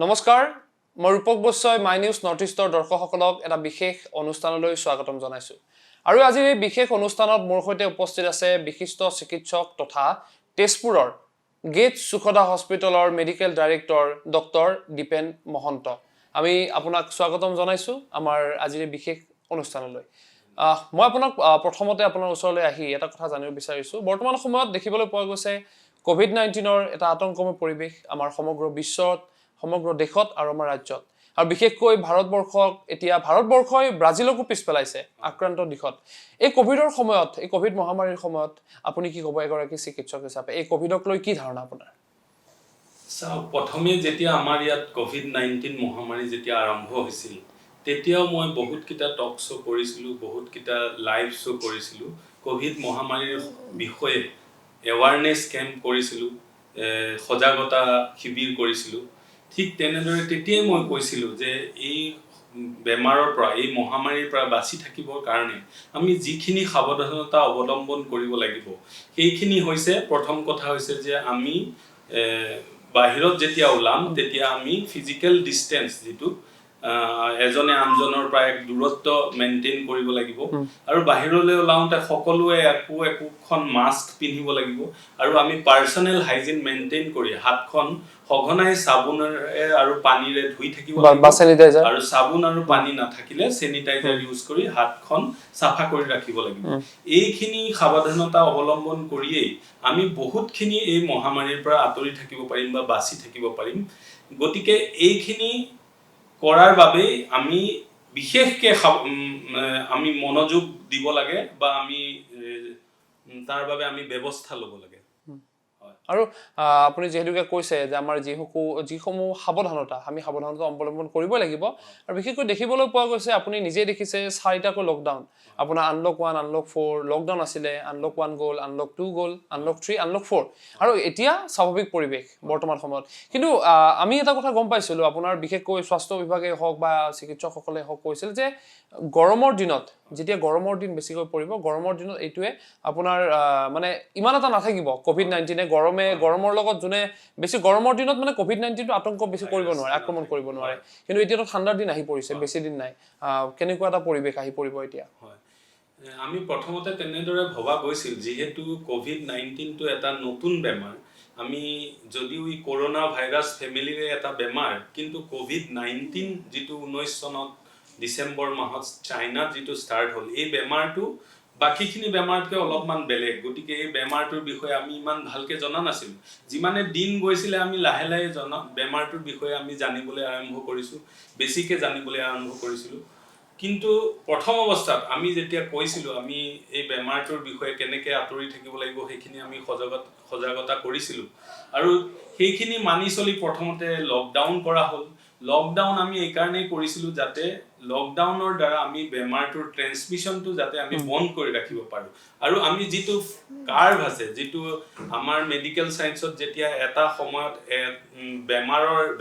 নমস্কাৰ মই ৰূপক বৈশ্যই মাই নিউজ নৰ্থ ইষ্টৰ দৰ্শকসকলক এটা বিশেষ অনুষ্ঠানলৈ স্বাগতম জনাইছো আৰু আজি এই বিশেষ অনুষ্ঠানত মোৰ সৈতে উপস্থিত আছে বিশিষ্ট চিকিৎসক তথা তেজপুৰৰ গেট সুখদা হস্পিটেলৰ medical director doctor Dipen Mahanta আমি আপোনাক স্বাগতম জনাইছো আমাৰ আজিৰ বিশেষ অনুষ্ঠানলৈ মই আপোনাক প্ৰথমতে আপোনাৰ ওচৰলৈ আহি এটা কথা জানিব বিচাৰিছো বৰ্তমান সময়ত দেখিবলৈ পোৱা গৈছে কোভিড-19ৰ এটা আতংকময় পৰিৱেশ আমাৰ সমগ্ৰ বিশ্বত সমগ্ৰ দেশত আৰু আমাৰ ৰাজ্যত আৰু বিশেষকৈ ভাৰতবৰ্ষক এতিয়া ভাৰতবৰ্ষই ব্ৰাজিলকো পিছ পেলাইছে আক্ৰান্ত দিশত এই কোভিডৰ সময়ত এই কোভিড মহামাৰীৰ সময়ত আপুনি কি ক'ব এগৰাকী চিকিৎসক হিচাপে এই কোভিডক লৈ কি ধাৰণা আপোনাৰ প্ৰথমে যেতিয়া আমাৰ ইয়াত কোভিড-19 মহামাৰী যেতিয়া আৰম্ভ হৈছিল তেতিয়াও মই বহুত কিটা টক শো কৰিছিলো বহুত কিটা লাইভ শো কৰিছিলো কোভিড মহামাৰীৰ বিষয়ে এৱাৰনেছ কেম্প কৰিছিলো সজাগতা শিবিৰ কৰিছিলো ঠিক তেনেদৰে তেতিয়াই মই কৈছিলো যে এই বেমাৰৰ পৰা এই মহামাৰীৰ পৰা বাচি থাকিবৰ কাৰণে আমি যিখিনি সাৱধানতা অৱলম্বন কৰিব লাগিব সেইখিনি হৈছে প্ৰথম কথা হৈছে যে আমি বাহিৰত যেতিয়া ওলাম তেতিয়া আমি ফিজিক্যাল ডিসটেন্স যেটো এজনে আনজনৰ পৰা এক দূৰত্ব মেইনটেইন কৰিব লাগিব আৰু বাহিৰলৈ ওলাওতে সকলোৱে একোখন মাস্ক পিন্ধিব লাগিব আৰু আমি পাৰ্সোনেল হাইজিন মেইনটেইন কৰি হাতখন সঘনাই সাবুনেৰে আৰু পানীৰে ধুই থাকিব লাগিব আৰু সাবুন আৰু পানী নাথাকিলে স্যানিটাইজাৰ ইউজ কৰি হাতখন সাফা কৰি ৰাখিব লাগিব এইখিনি সাৱধানতা অৱলম্বন কৰিয়ে আমি বহুতখিনি এই মহামাৰীৰ পৰা আঁতৰি থাকিব পাৰিম বা বাচি থাকিব পাৰিম গতিকে এইখিনি কৰাৰ বাবে আমি বিশেষকে আমি মনোযোগ দিব লাগে বা আমি তাৰ বাবে আমি ব্যৱস্থা ল'ব লাগে আৰু আপুনি যেহেতুকে কৈছে যে আমাৰ যিসমূহ সাৱধানতা আমি সাৱধানতা অৱলম্বন কৰিব লাগিব আৰু বিশেষকৈ দেখিবলৈ পোৱা গৈছে আপুনি নিজে দেখিছে 4টাকৈ লকডাউন আপোনাৰ আনলক 1 আনলক 4 লকডাউন আছিলে আনলক 1 গ'ল আনলক 2 গ'ল আনলক 3 আনলক 4 আৰু এতিয়া স্বাভাৱিক পৰিৱেশ বৰ্তমান সময়ত কিন্তু আমি এটা কথা গম পাইছিলো আপোনাৰ বিশেষকৈ স্বাস্থ্য বিভাগে হওক বা চিকিৎসকসকলে হওক কৈছিল যে গৰমৰ দিনত যেতিয়া গৰমৰ দিন বেছিকৈ পৰিব গৰমৰ দিনত এইটোৱে আপোনাৰ মানে ইমান এটা নাথাকিব কোভিড-19 গৰমৰ লগত জুনে বেছি গৰমৰ দিনত মানে কোভিড-19 টো আতংক বেছি কৰিব নোৱাৰে আক্ৰমণ কৰিব নোৱাৰে কিন্তু এতিয়াটো ঠাণ্ডাৰ দিন আহি পৰিছে বেছি দিন নাই কেনেকুৱা এটা পৰিৱেশ আহি পৰিব এতিয়া আমি প্ৰথমতে তেনেদৰে ভবা গৈছিল যেহেতু কোভিড-19 টো এটা নতুন বেমাৰ আমি যদিও ই কৰোনা ভাইৰাছ ফেমিলিৰে এটা বেমাৰ কিন্তু কোভিড-19 যেটো 19 চনত ডিসেম্বৰ মাহত চাইনাত যেটো ষ্টাৰ্ট হ'ল এই বেমাৰটো বাকিখিনি বেমাৰতকৈ অলপমান বেলেগ গতিকে এই বেমাৰটোৰ বিষয়ে আমি ইমান ভালকে জনা নাছিল যিমানে দিন গৈছিল আমি লাহে লাহে বেমাৰটোৰ বিষয়ে আমি জানিবলৈ আৰম্ভ কৰিছো বেছিকে জানিবলৈ আৰম্ভ কৰিছিলো কিন্তু প্ৰথম অৱস্থাত আমি যেতিয়া কৈছিলো আমি এই বেমাৰটোৰ বিষয়ে কেনেকৈ আঁতৰি থাকিব লাগিব সেইখিনি আমি সজাগতা কৰিছিলো আৰু সেইখিনি মানি চলি প্ৰথমতে লকডাউন কৰা হ'ল লকডাউন আমি এই কাৰণেই কৰিছিলো যাতে লকডাউনৰ দ্বাৰা আমি বেমাৰটোৰ ট্ৰান্সমিশনটো যাতে আমি বন্ধ কৰি ৰাখিব পাৰো আৰু আমি যেটো কাৰ্ভ আছে যেটো আমাৰ মেডিকেল সায়েন্সত যেতিয়া এটা সময়ত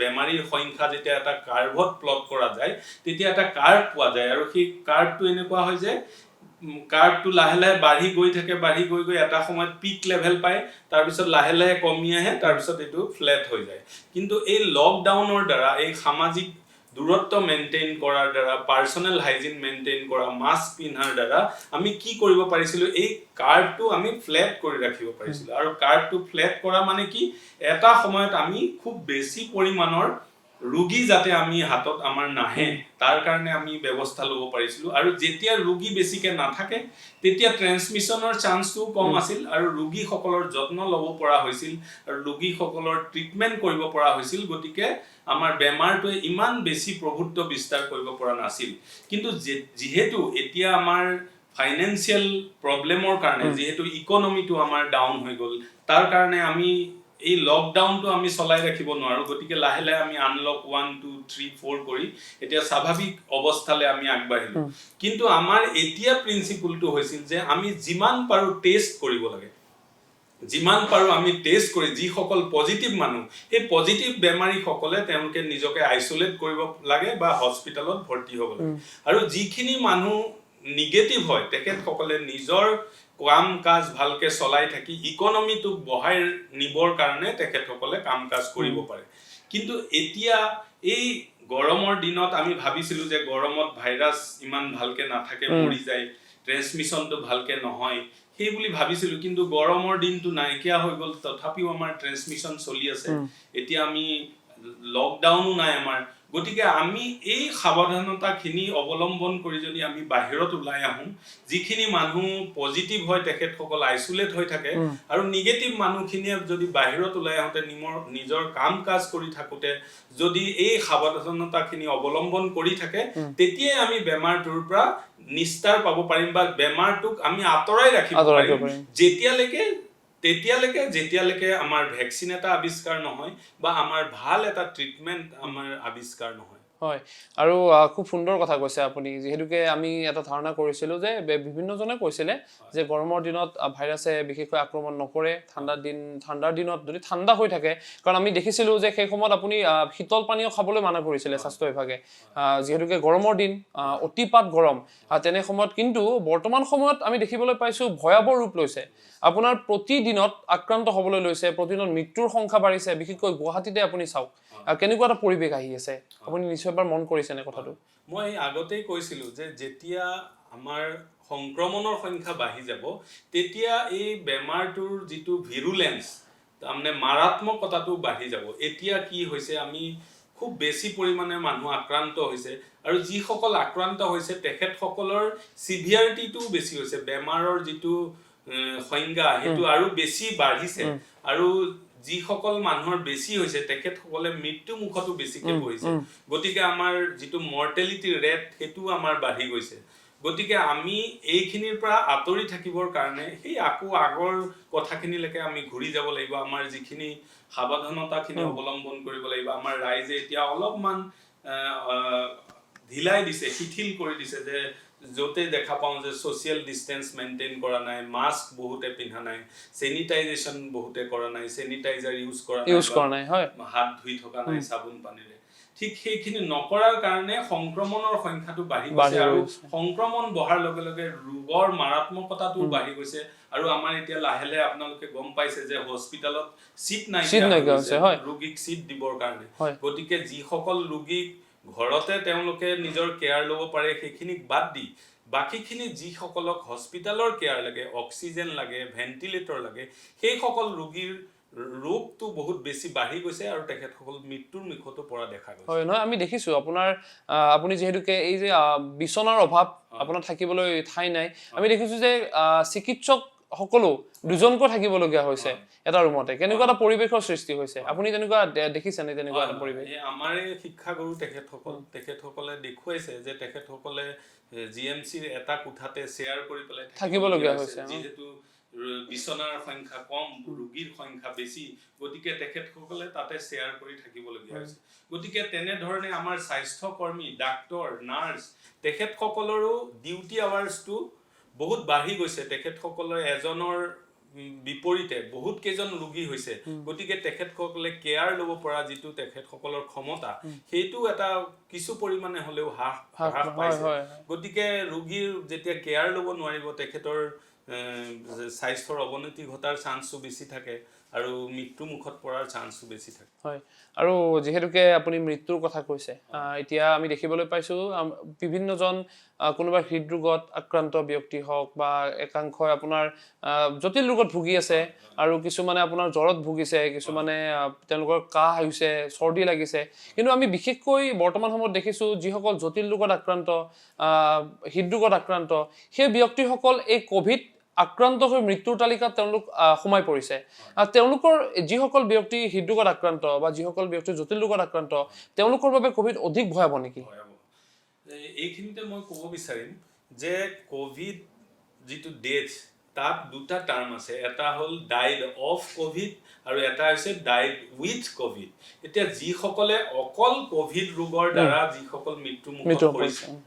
বেমাৰীৰ সংখ্যা যেতিয়া এটা কাৰ্ভত প্লট কৰা যায় তেতিয়া এটা কাৰ্ভ পোৱা যায় আৰু সেই কাৰ্ভটো এনেকুৱা হয় যে কাৰ্ভটো লাহে লাহে বাঢ়ি গৈ এটা সময়ত পিক লেভেল পায় তাৰ পিছত লাহে লাহে কমি আহে তাৰ পিছত এটো ফ্ল্যাট হৈ যায় কিন্তু এই লকডাউনৰ দ্বাৰা এই সামাজিক দূৰত্ব মেইনটেইন কৰাৰ দ্বাৰা পাৰ্সোনেল হাইজিন মেইনটেইন কৰা মাস্ক পিন্ধাৰ দ্বাৰা আমি কি কৰিব পাৰিছিলো এই কাৰ্ভটো আমি ফ্ল্যাট কৰি ৰাখিব পাৰিছিলো আৰু কাৰ্ভটো ফ্ল্যাট কৰা মানে কি এটা সময়ত আমি খুব বেছি পৰিমাণৰ ৰোগী যাতে আমি হাতত আমাৰ নাহে তাৰ কাৰণে আমি ব্যৱস্থা ল'ব পাৰিছিলো আৰু যেতিয়া ৰোগী বেছিকে নাথাকে তেতিয়া ট্ৰান্সমিশনৰ চান্সটো কম আছিল আৰু ৰোগীসকলৰ যত্ন ল'ব পৰা হৈছিল আৰু ৰোগীসকলৰ ট্ৰিটমেন্ট কৰিব পৰা হৈছিল গতিকে আমাৰ বেমাৰটোৱে ইমান বেছি প্ৰভুত্ব বিস্তাৰ কৰিব পৰা নাছিল কিন্তু যেহেতু এতিয়া আমাৰ ফাইনান্সিয়াল প্ৰবলেমৰ কাৰণে যেহেতু ইকোনমিটো আমাৰ ডাউন হৈ গ'ল তাৰ কাৰণে আমি এই লকডাউনটো আমি চলাই ৰাখিব নোৱাৰো গতিকে লাহে লাহে আমি আনলক 1 2 3 4 কৰি এতিয়া স্বাভাৱিক অৱস্থালৈ আমি আগবাঢ়িলো কিন্তু আমাৰ এতিয়া প্ৰিন্সিপলটো হৈছিল যে আমি যিমান পাৰো টেষ্ট কৰিব লাগে যিমান পাৰো আমি টেষ্ট কৰি যি সকল পজিটিভ মানুহ এই পজিটিভ বেমাৰী সকলে তেওঁলোকে নিজকে আইসোলেট কৰিব লাগে বা হস্পিটেলত ভৰ্তি হ'ব লাগে আৰু যিখিনি মানুহ নিগেটিভ হয় তেখেত সকলে নিজৰ কাম কাজ ভালকে চলাই থাকি ইকোনমিটো বঢ়াই নিবৰ কাৰণে তেখেত সকলে কাম কাজ কৰিব পাৰে কিন্তু এতিয়া এই গৰমৰ দিনত আমি ভাবিছিলো যে গৰমত ভাইৰাছ ইমান ভালকে নাথাকে, মৰি যায়, ট্ৰেন্সমিশনটো ভালকে নহয় সেই বুলি ভাবিছিলো, কিন্তু গৰমৰ দিনটো নাইকিয়া হৈ গ'ল, তথাপিও আমাৰ ট্ৰেন্সমিশন চলি আছে। এতিয়া আমি লকডাউনো নাই আমাৰ, গতিকে আমি এই সাৱধানতাখিনি অৱলম্বন কৰি যদি আমি বাহিৰত ওলাই আহোঁ, যিখিনি মানুহ পজিটিভ হয় তেখেতসকল আইচোলেট হৈ থাকে, আৰু নিগেটিভ মানুহখিনিয়ে যদি বাহিৰত ওলাই আহোঁতে নিজৰ কাম কাজ কৰি থাকোঁতে যদি এই সাৱধানতাখিনি অৱলম্বন কৰি থাকে, তেতিয়াই আমি বেমাৰটোৰ পৰা নিস্তাৰ পাব পাৰিম বা বেমাৰটোক আমি আঁতৰাই ৰাখিব পাৰিম যেতিয়ালৈকে আমাৰ ভেকচিন এটা আৱিষ্কাৰ নহয় বা আমাৰ ভাল এটা ট্ৰিটমেণ্ট আমাৰ আৱিষ্কাৰ নহয়। হয়, আৰু খুব সুন্দৰ কথা কৈছে আপুনি, যিহেতুকে আমি এটা ধাৰণা কৰিছিলোঁ যে বিভিন্নজনে কৈছিলে যে গৰমৰ দিনত ভাইৰাছে বিশেষকৈ আক্ৰমণ নকৰে, ঠাণ্ডাৰ দিনত যদি ঠাণ্ডা হৈ থাকে, কাৰণ আমি দেখিছিলোঁ যে সেই সময়ত আপুনি শীতল পানীও খাবলৈ মানা কৰিছিলে স্বাস্থ্য বিভাগে, যিহেতুকে গৰমৰ দিন, অতিপাত গৰম, তেনে সময়ত। কিন্তু বৰ্তমান সময়ত আমি দেখিবলৈ পাইছোঁ ভয়াৱহ ৰূপ লৈছে, আপোনাৰ প্ৰতিদিনত আক্ৰান্ত হ'বলৈ লৈছে, প্ৰতিদিনত মৃত্যুৰ সংখ্যা বাঢ়িছে, বিশেষকৈ গুৱাহাটীতে আপুনি চাওক কেনেকুৱা এটা পৰিৱেশ আহি আছে, আপুনি নিশ্চয় এবাৰ মন কৰিছেনে কথাটো? মই আগতেই কৈছিলোঁ যে যেতিয়া আমাৰ সংক্ৰমণৰ সংখ্যা বাঢ়ি যাব, তেতিয়া এই বেমাৰটোৰ যিটো ভিৰুলেন্স, তাৰমানে মাৰাত্মকতাটো বাঢ়ি যাব। এতিয়া কি হৈছে, আমি খুব বেছি পৰিমাণে মানুহ আক্ৰান্ত হৈছে, আৰু যিসকল আক্ৰান্ত হৈছে তেখেতসকলৰ চিভিয়াৰিটিটোও বেছি হৈছে, বেমাৰৰ যিটো সংজ্ঞা সেইটো আৰু বেছি বাঢ়িছে, আৰু যিসকল মানুহৰ বেছি হৈছে তেখেতসকলে মৃত্যু মুখতো বেছিকে পৰিছে। গতিকে আমাৰ যিটো মৰ্টেলিটি ৰেট সেইটো আমাৰ বাঢ়ি গৈছে। গতিকে আমি এইখিনিৰ পৰা আঁতৰি থাকিবৰ কাৰণে সেই আকৌ আগৰ কথাখিনিলৈকে আমি ঘূৰি যাব লাগিব। আমাৰ যিখিনি সাৱধানতাখিনি অৱলম্বন কৰিব লাগিব, আমাৰ ৰাইজে এতিয়া অলপমান ঢিলাই দিছে, শিথিল কৰি দিছে, যে য'তে দেখা পাওঁ যে ছ'চিয়েল ডিষ্টেঞ্চ মেইনটেইন কৰা নাই, মাস্ক বহুতে পিন্ধা নাই, চেনিটাইজেশ্যন বহুতে কৰা নাই, চেনিটাইজাৰ ইউজ কৰা নাই, হাত ধুই থকা নাই চাবোন পানীৰে। ঠিক সেইখিনি নকৰাৰ কাৰণে সংক্ৰমণৰ সংখ্যাটো বাঢ়ি গৈছে, আৰু সংক্ৰমণ বঢ়াৰ লগে লগে ৰোগৰ মাৰাত্মকতাটো বাঢ়ি গৈছে। আৰু আমাৰ এতিয়া লাহে লাহে আপোনালোকে গম পাইছে যে হস্পিটেলত চিট নাইকিয়া হৈছে ৰোগীক চিট দিবৰ কাৰণে। গতিকে যিসকল ৰোগীক ঘৰতে তেওঁলোকে নিজৰ কেয়াৰ ল'ব পাৰে সেইখিনিক বাদ দি বাকীখিনি যিসকলক হস্পিটেলৰ কেয়াৰ লাগে, অক্সিজেন লাগে, ভেণ্টিলেটৰ লাগে, সেইসকল ৰোগীৰ ৰোগটো বহুত বেছি বাঢ়ি গৈছে, আৰু তেখেতসকল মৃত্যুৰ মুখতো পৰা দেখা গৈছে। হয়, নহয় আমি দেখিছোঁ আপোনাৰ আপুনি যিহেতুকে এই যে বিচনাৰ অভাৱ, আপোনাৰ থাকিবলৈ ঠাই নাই, আমি দেখিছোঁ যে চিকিৎসক সকলো দুজনকৈ থাকিবলগীয়া হৈছে এটা ৰুমতে, কেনেকুৱা এটা পৰিৱেশৰ সৃষ্টি হৈছে, আপুনি তেনেকুৱা দেখিছেনে? তেনেকুৱা এটা পৰিৱেশ আমাৰে শিক্ষাগুৰু তেখেতসকলে দেখুৱাইছে যে তেখেতসকলে GMCৰ এটা কোঠাতে শ্বেয়াৰ কৰি পেলাই থাকিবলগীয়া হৈছে, যিহেতু বিচনাৰ সংখ্যা কম, ৰোগীৰ সংখ্যা বেছি, গতিকে তেখেতসকলে তাতে শ্বেয়াৰ কৰি থাকিবলগীয়া হৈছে। গতিকে তেনেধৰণে আমাৰ স্বাস্থ্যকৰ্মী, ডাক্তৰ, নাৰ্ছ, তেখেতসকলৰো ডিউটি আৱাৰ্ছটো বহুত বাঢ়ি গৈছে। তেখেতসকলে এজনৰ বিপৰীতে বহুত কেইজন ৰোগী হৈছে, গতিকে তেখেতসকলে কেয়াৰ ল'ব পৰা যিটো তেখেতসকলৰ ক্ষমতা, সেইটো এটা কিছু পৰিমাণে হ'লেও হ্ৰাস পাইছে। গতিকে ৰোগীৰ যেতিয়া কেয়াৰ ল'ব নোৱাৰিব, তেখেতৰ স্বাস্থ্যৰ অৱনতি ঘটাৰ চান্সো বেছি থাকে, আৰু মৃত্যু মুখত পৰাৰ চান্সো বেছি থাকে। হয়, আৰু যিহেতুকে আপুনি মৃত্যুৰ কথা কৈছে, এতিয়া আমি দেখিবলৈ পাইছোঁ বিভিন্নজন কোনোবা হৃদৰোগত আক্ৰান্ত ব্যক্তি হওক বা একাংশই আপোনাৰ জটিল ৰোগত ভুগি আছে, আৰু কিছুমানে আপোনাৰ জ্বৰত ভুগিছে, কিছুমানে তেওঁলোকৰ কাহ হৈছে, চৰ্দি লাগিছে। কিন্তু আমি বিশেষকৈ বৰ্তমান সময়ত দেখিছোঁ যিসকল জটিল ৰোগত আক্ৰান্ত, হৃদৰোগত আক্ৰান্ত, সেই ব্যক্তিসকল এই ক'ভিড আক্ৰান্ত হৈ মৃত্যুৰ তালিকাত তেওঁলোক সোমাই পৰিছে। তেওঁলোকৰ যিসকল ব্যক্তি হৃদৰোগত আক্ৰান্ত বা যিসকল ব্যক্তি জটিল ৰোগত আক্ৰান্ত, তেওঁলোকৰ বাবে ক'ভিড অধিক ভয়াৱহ নেকি? এইখিনিতে মই ক'ব বিচাৰিম যে ক'ভিড যিটো ডেথ, তাত দুটা টাৰ্ম আছে, এটা হ'ল ডাইড অফ ক'ভিড আৰু এটা হৈছে ডাইড উইথ ক'ভিড। এতিয়া যিসকলে অকল ক'ভিড ৰোগৰ দ্বাৰা যিসকল মৃত্যুমুখত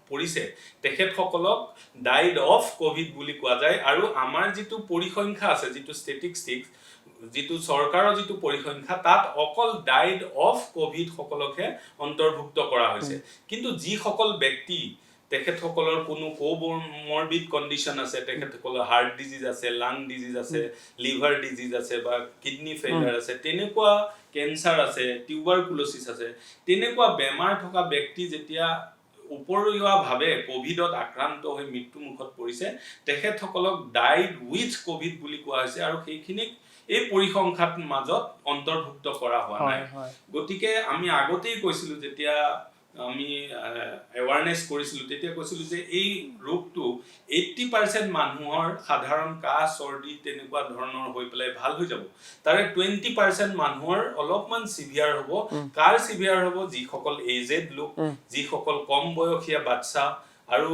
পৰিছে তেখেতসকলক ডাইড অফ ক'ভিড বুলি কোৱা যায়। আৰু আমাৰ যিটো পৰিসংখ্যা আছে, যিটো ষ্টেটিষ্টিক্স, যিটো চৰকাৰৰ যিটো পৰিসংখ্যা, তাত অকল ডাইড অফ ক'ভিড সকলকহে অন্তৰ্ভুক্ত কৰা হৈছে। কিন্তু যিসকল ব্যক্তি তেখেতসকলৰ কোনো কোমৰবিড কণ্ডিশ্যন আছে, তেখেতসকলৰ হাৰ্ট ডিজিজ আছে, লাং ডিজিজ আছে, লিভাৰ ডিজিজ আছে বা কিডনি ফেইলাৰ আছে, তেনেকুৱা কেঞ্চাৰ আছে, টিউবাৰকুলোচিছ আছে, তেনেকুৱা বেমাৰ থকা ব্যক্তি যেতিয়া উপৰিয়াভাৱে কোভিডত আক্ৰান্ত হৈ মৃত্যুমুখত পৰিছে, তেখেতসকলক ডাইড উইথ কোভিড বুলি কোৱা হৈছে আৰু সেইখিনিক এই পৰিসংখ্যাত মাজত অন্তৰ্ভুক্ত কৰা হোৱা নাই। গতিকে আমি আগতেই কৈছিলো, যেতিয়া আমি এৱাৰনেছ কৰিছিলো, তেতিয়া কৈছিলো যে এই ৰোগটো 80% মানুহৰ সাধাৰণ কাহ চৰ্দি তেনেকুৱা ধৰণৰ হৈ পেলাই ভাল হৈ যাব, তাৰে 20% মানুহৰ অলপমান সিভিয়াৰ হ'ব। কাৰ সিভিয়াৰ হ'ব? যিসকল এজেড লোক, যিসকল কম বয়সীয়া বাচ্চা আৰু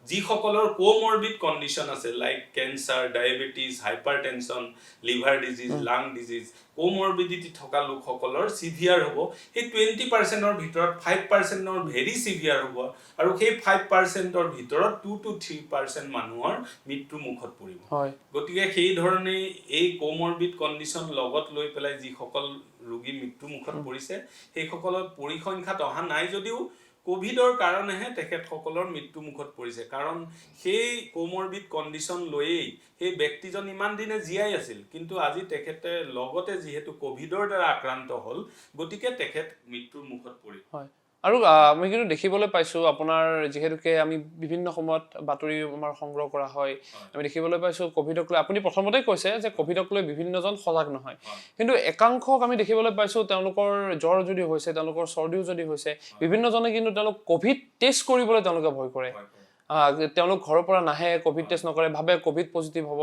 যিসকলৰ কোমৰবিড কণ্ডিশ্যন আছে, like cancer, diabetes, hypertension, liver disease, লাং ডিজিজ, কোমৰবিডিটি থকা লোকসকলৰ সিভিয়াৰ হ'ব। সেই 20%ৰ ভিতৰত 5%ৰ ভেৰি সিভিয়াৰ হ'ব আৰু সেই 5%ৰ ভিতৰত 2 to 3% মানুহৰ মৃত্যু মুখত পৰিব। গতিকে সেই ধৰণে এই কোমৰবিড কণ্ডিশ্যন লগত লৈ পেলাই যিসকল ৰোগী মৃত্যু মুখত পৰিছে, সেইসকলৰ পৰিসংখ্যাত অহা নাই যদিও কোভিডৰ কাৰণেহে তেখেতসকলৰ মৃত্যু মুখত পৰিছে। কাৰণ সেই কোমৰবিড কণ্ডিশ্যন লৈয়েই সেই ব্যক্তিজন ইমান দিনে জীয়াই আছিল, কিন্তু আজি তেখেতে লগতে যিহেতু কোভিডৰ দ্বাৰা আক্ৰান্ত হ'ল, গতিকে তেখেত মৃত্যুৰ মুখত পৰিল। আৰু আমি কিন্তু দেখিবলৈ পাইছো, আপোনাৰ যিহেতুকে আমি বিভিন্ন সময়ত বাতৰি আমাৰ সংগ্ৰহ কৰা হয়, আমি দেখিবলৈ পাইছো কোভিডক লৈ, আপুনি প্ৰথমতে কৈছে যে কোভিডক লৈ বিভিন্নজন সজাগ নহয়, কিন্তু একাংশক আমি দেখিবলৈ পাইছো তেওঁলোকৰ জ্বৰ যদি হৈছে, তেওঁলোকৰ চৰ্দিও যদি হৈছে, বিভিন্নজনে কিন্তু তেওঁলোক কোভিড টেষ্ট কৰিবলৈ তেওঁলোকে ভয় কৰে। তেওঁলোক ঘৰৰ পৰা নাহে, কোভিড টেষ্ট নকৰে, ভাবে কোভিড পজিটিভ হ'ব,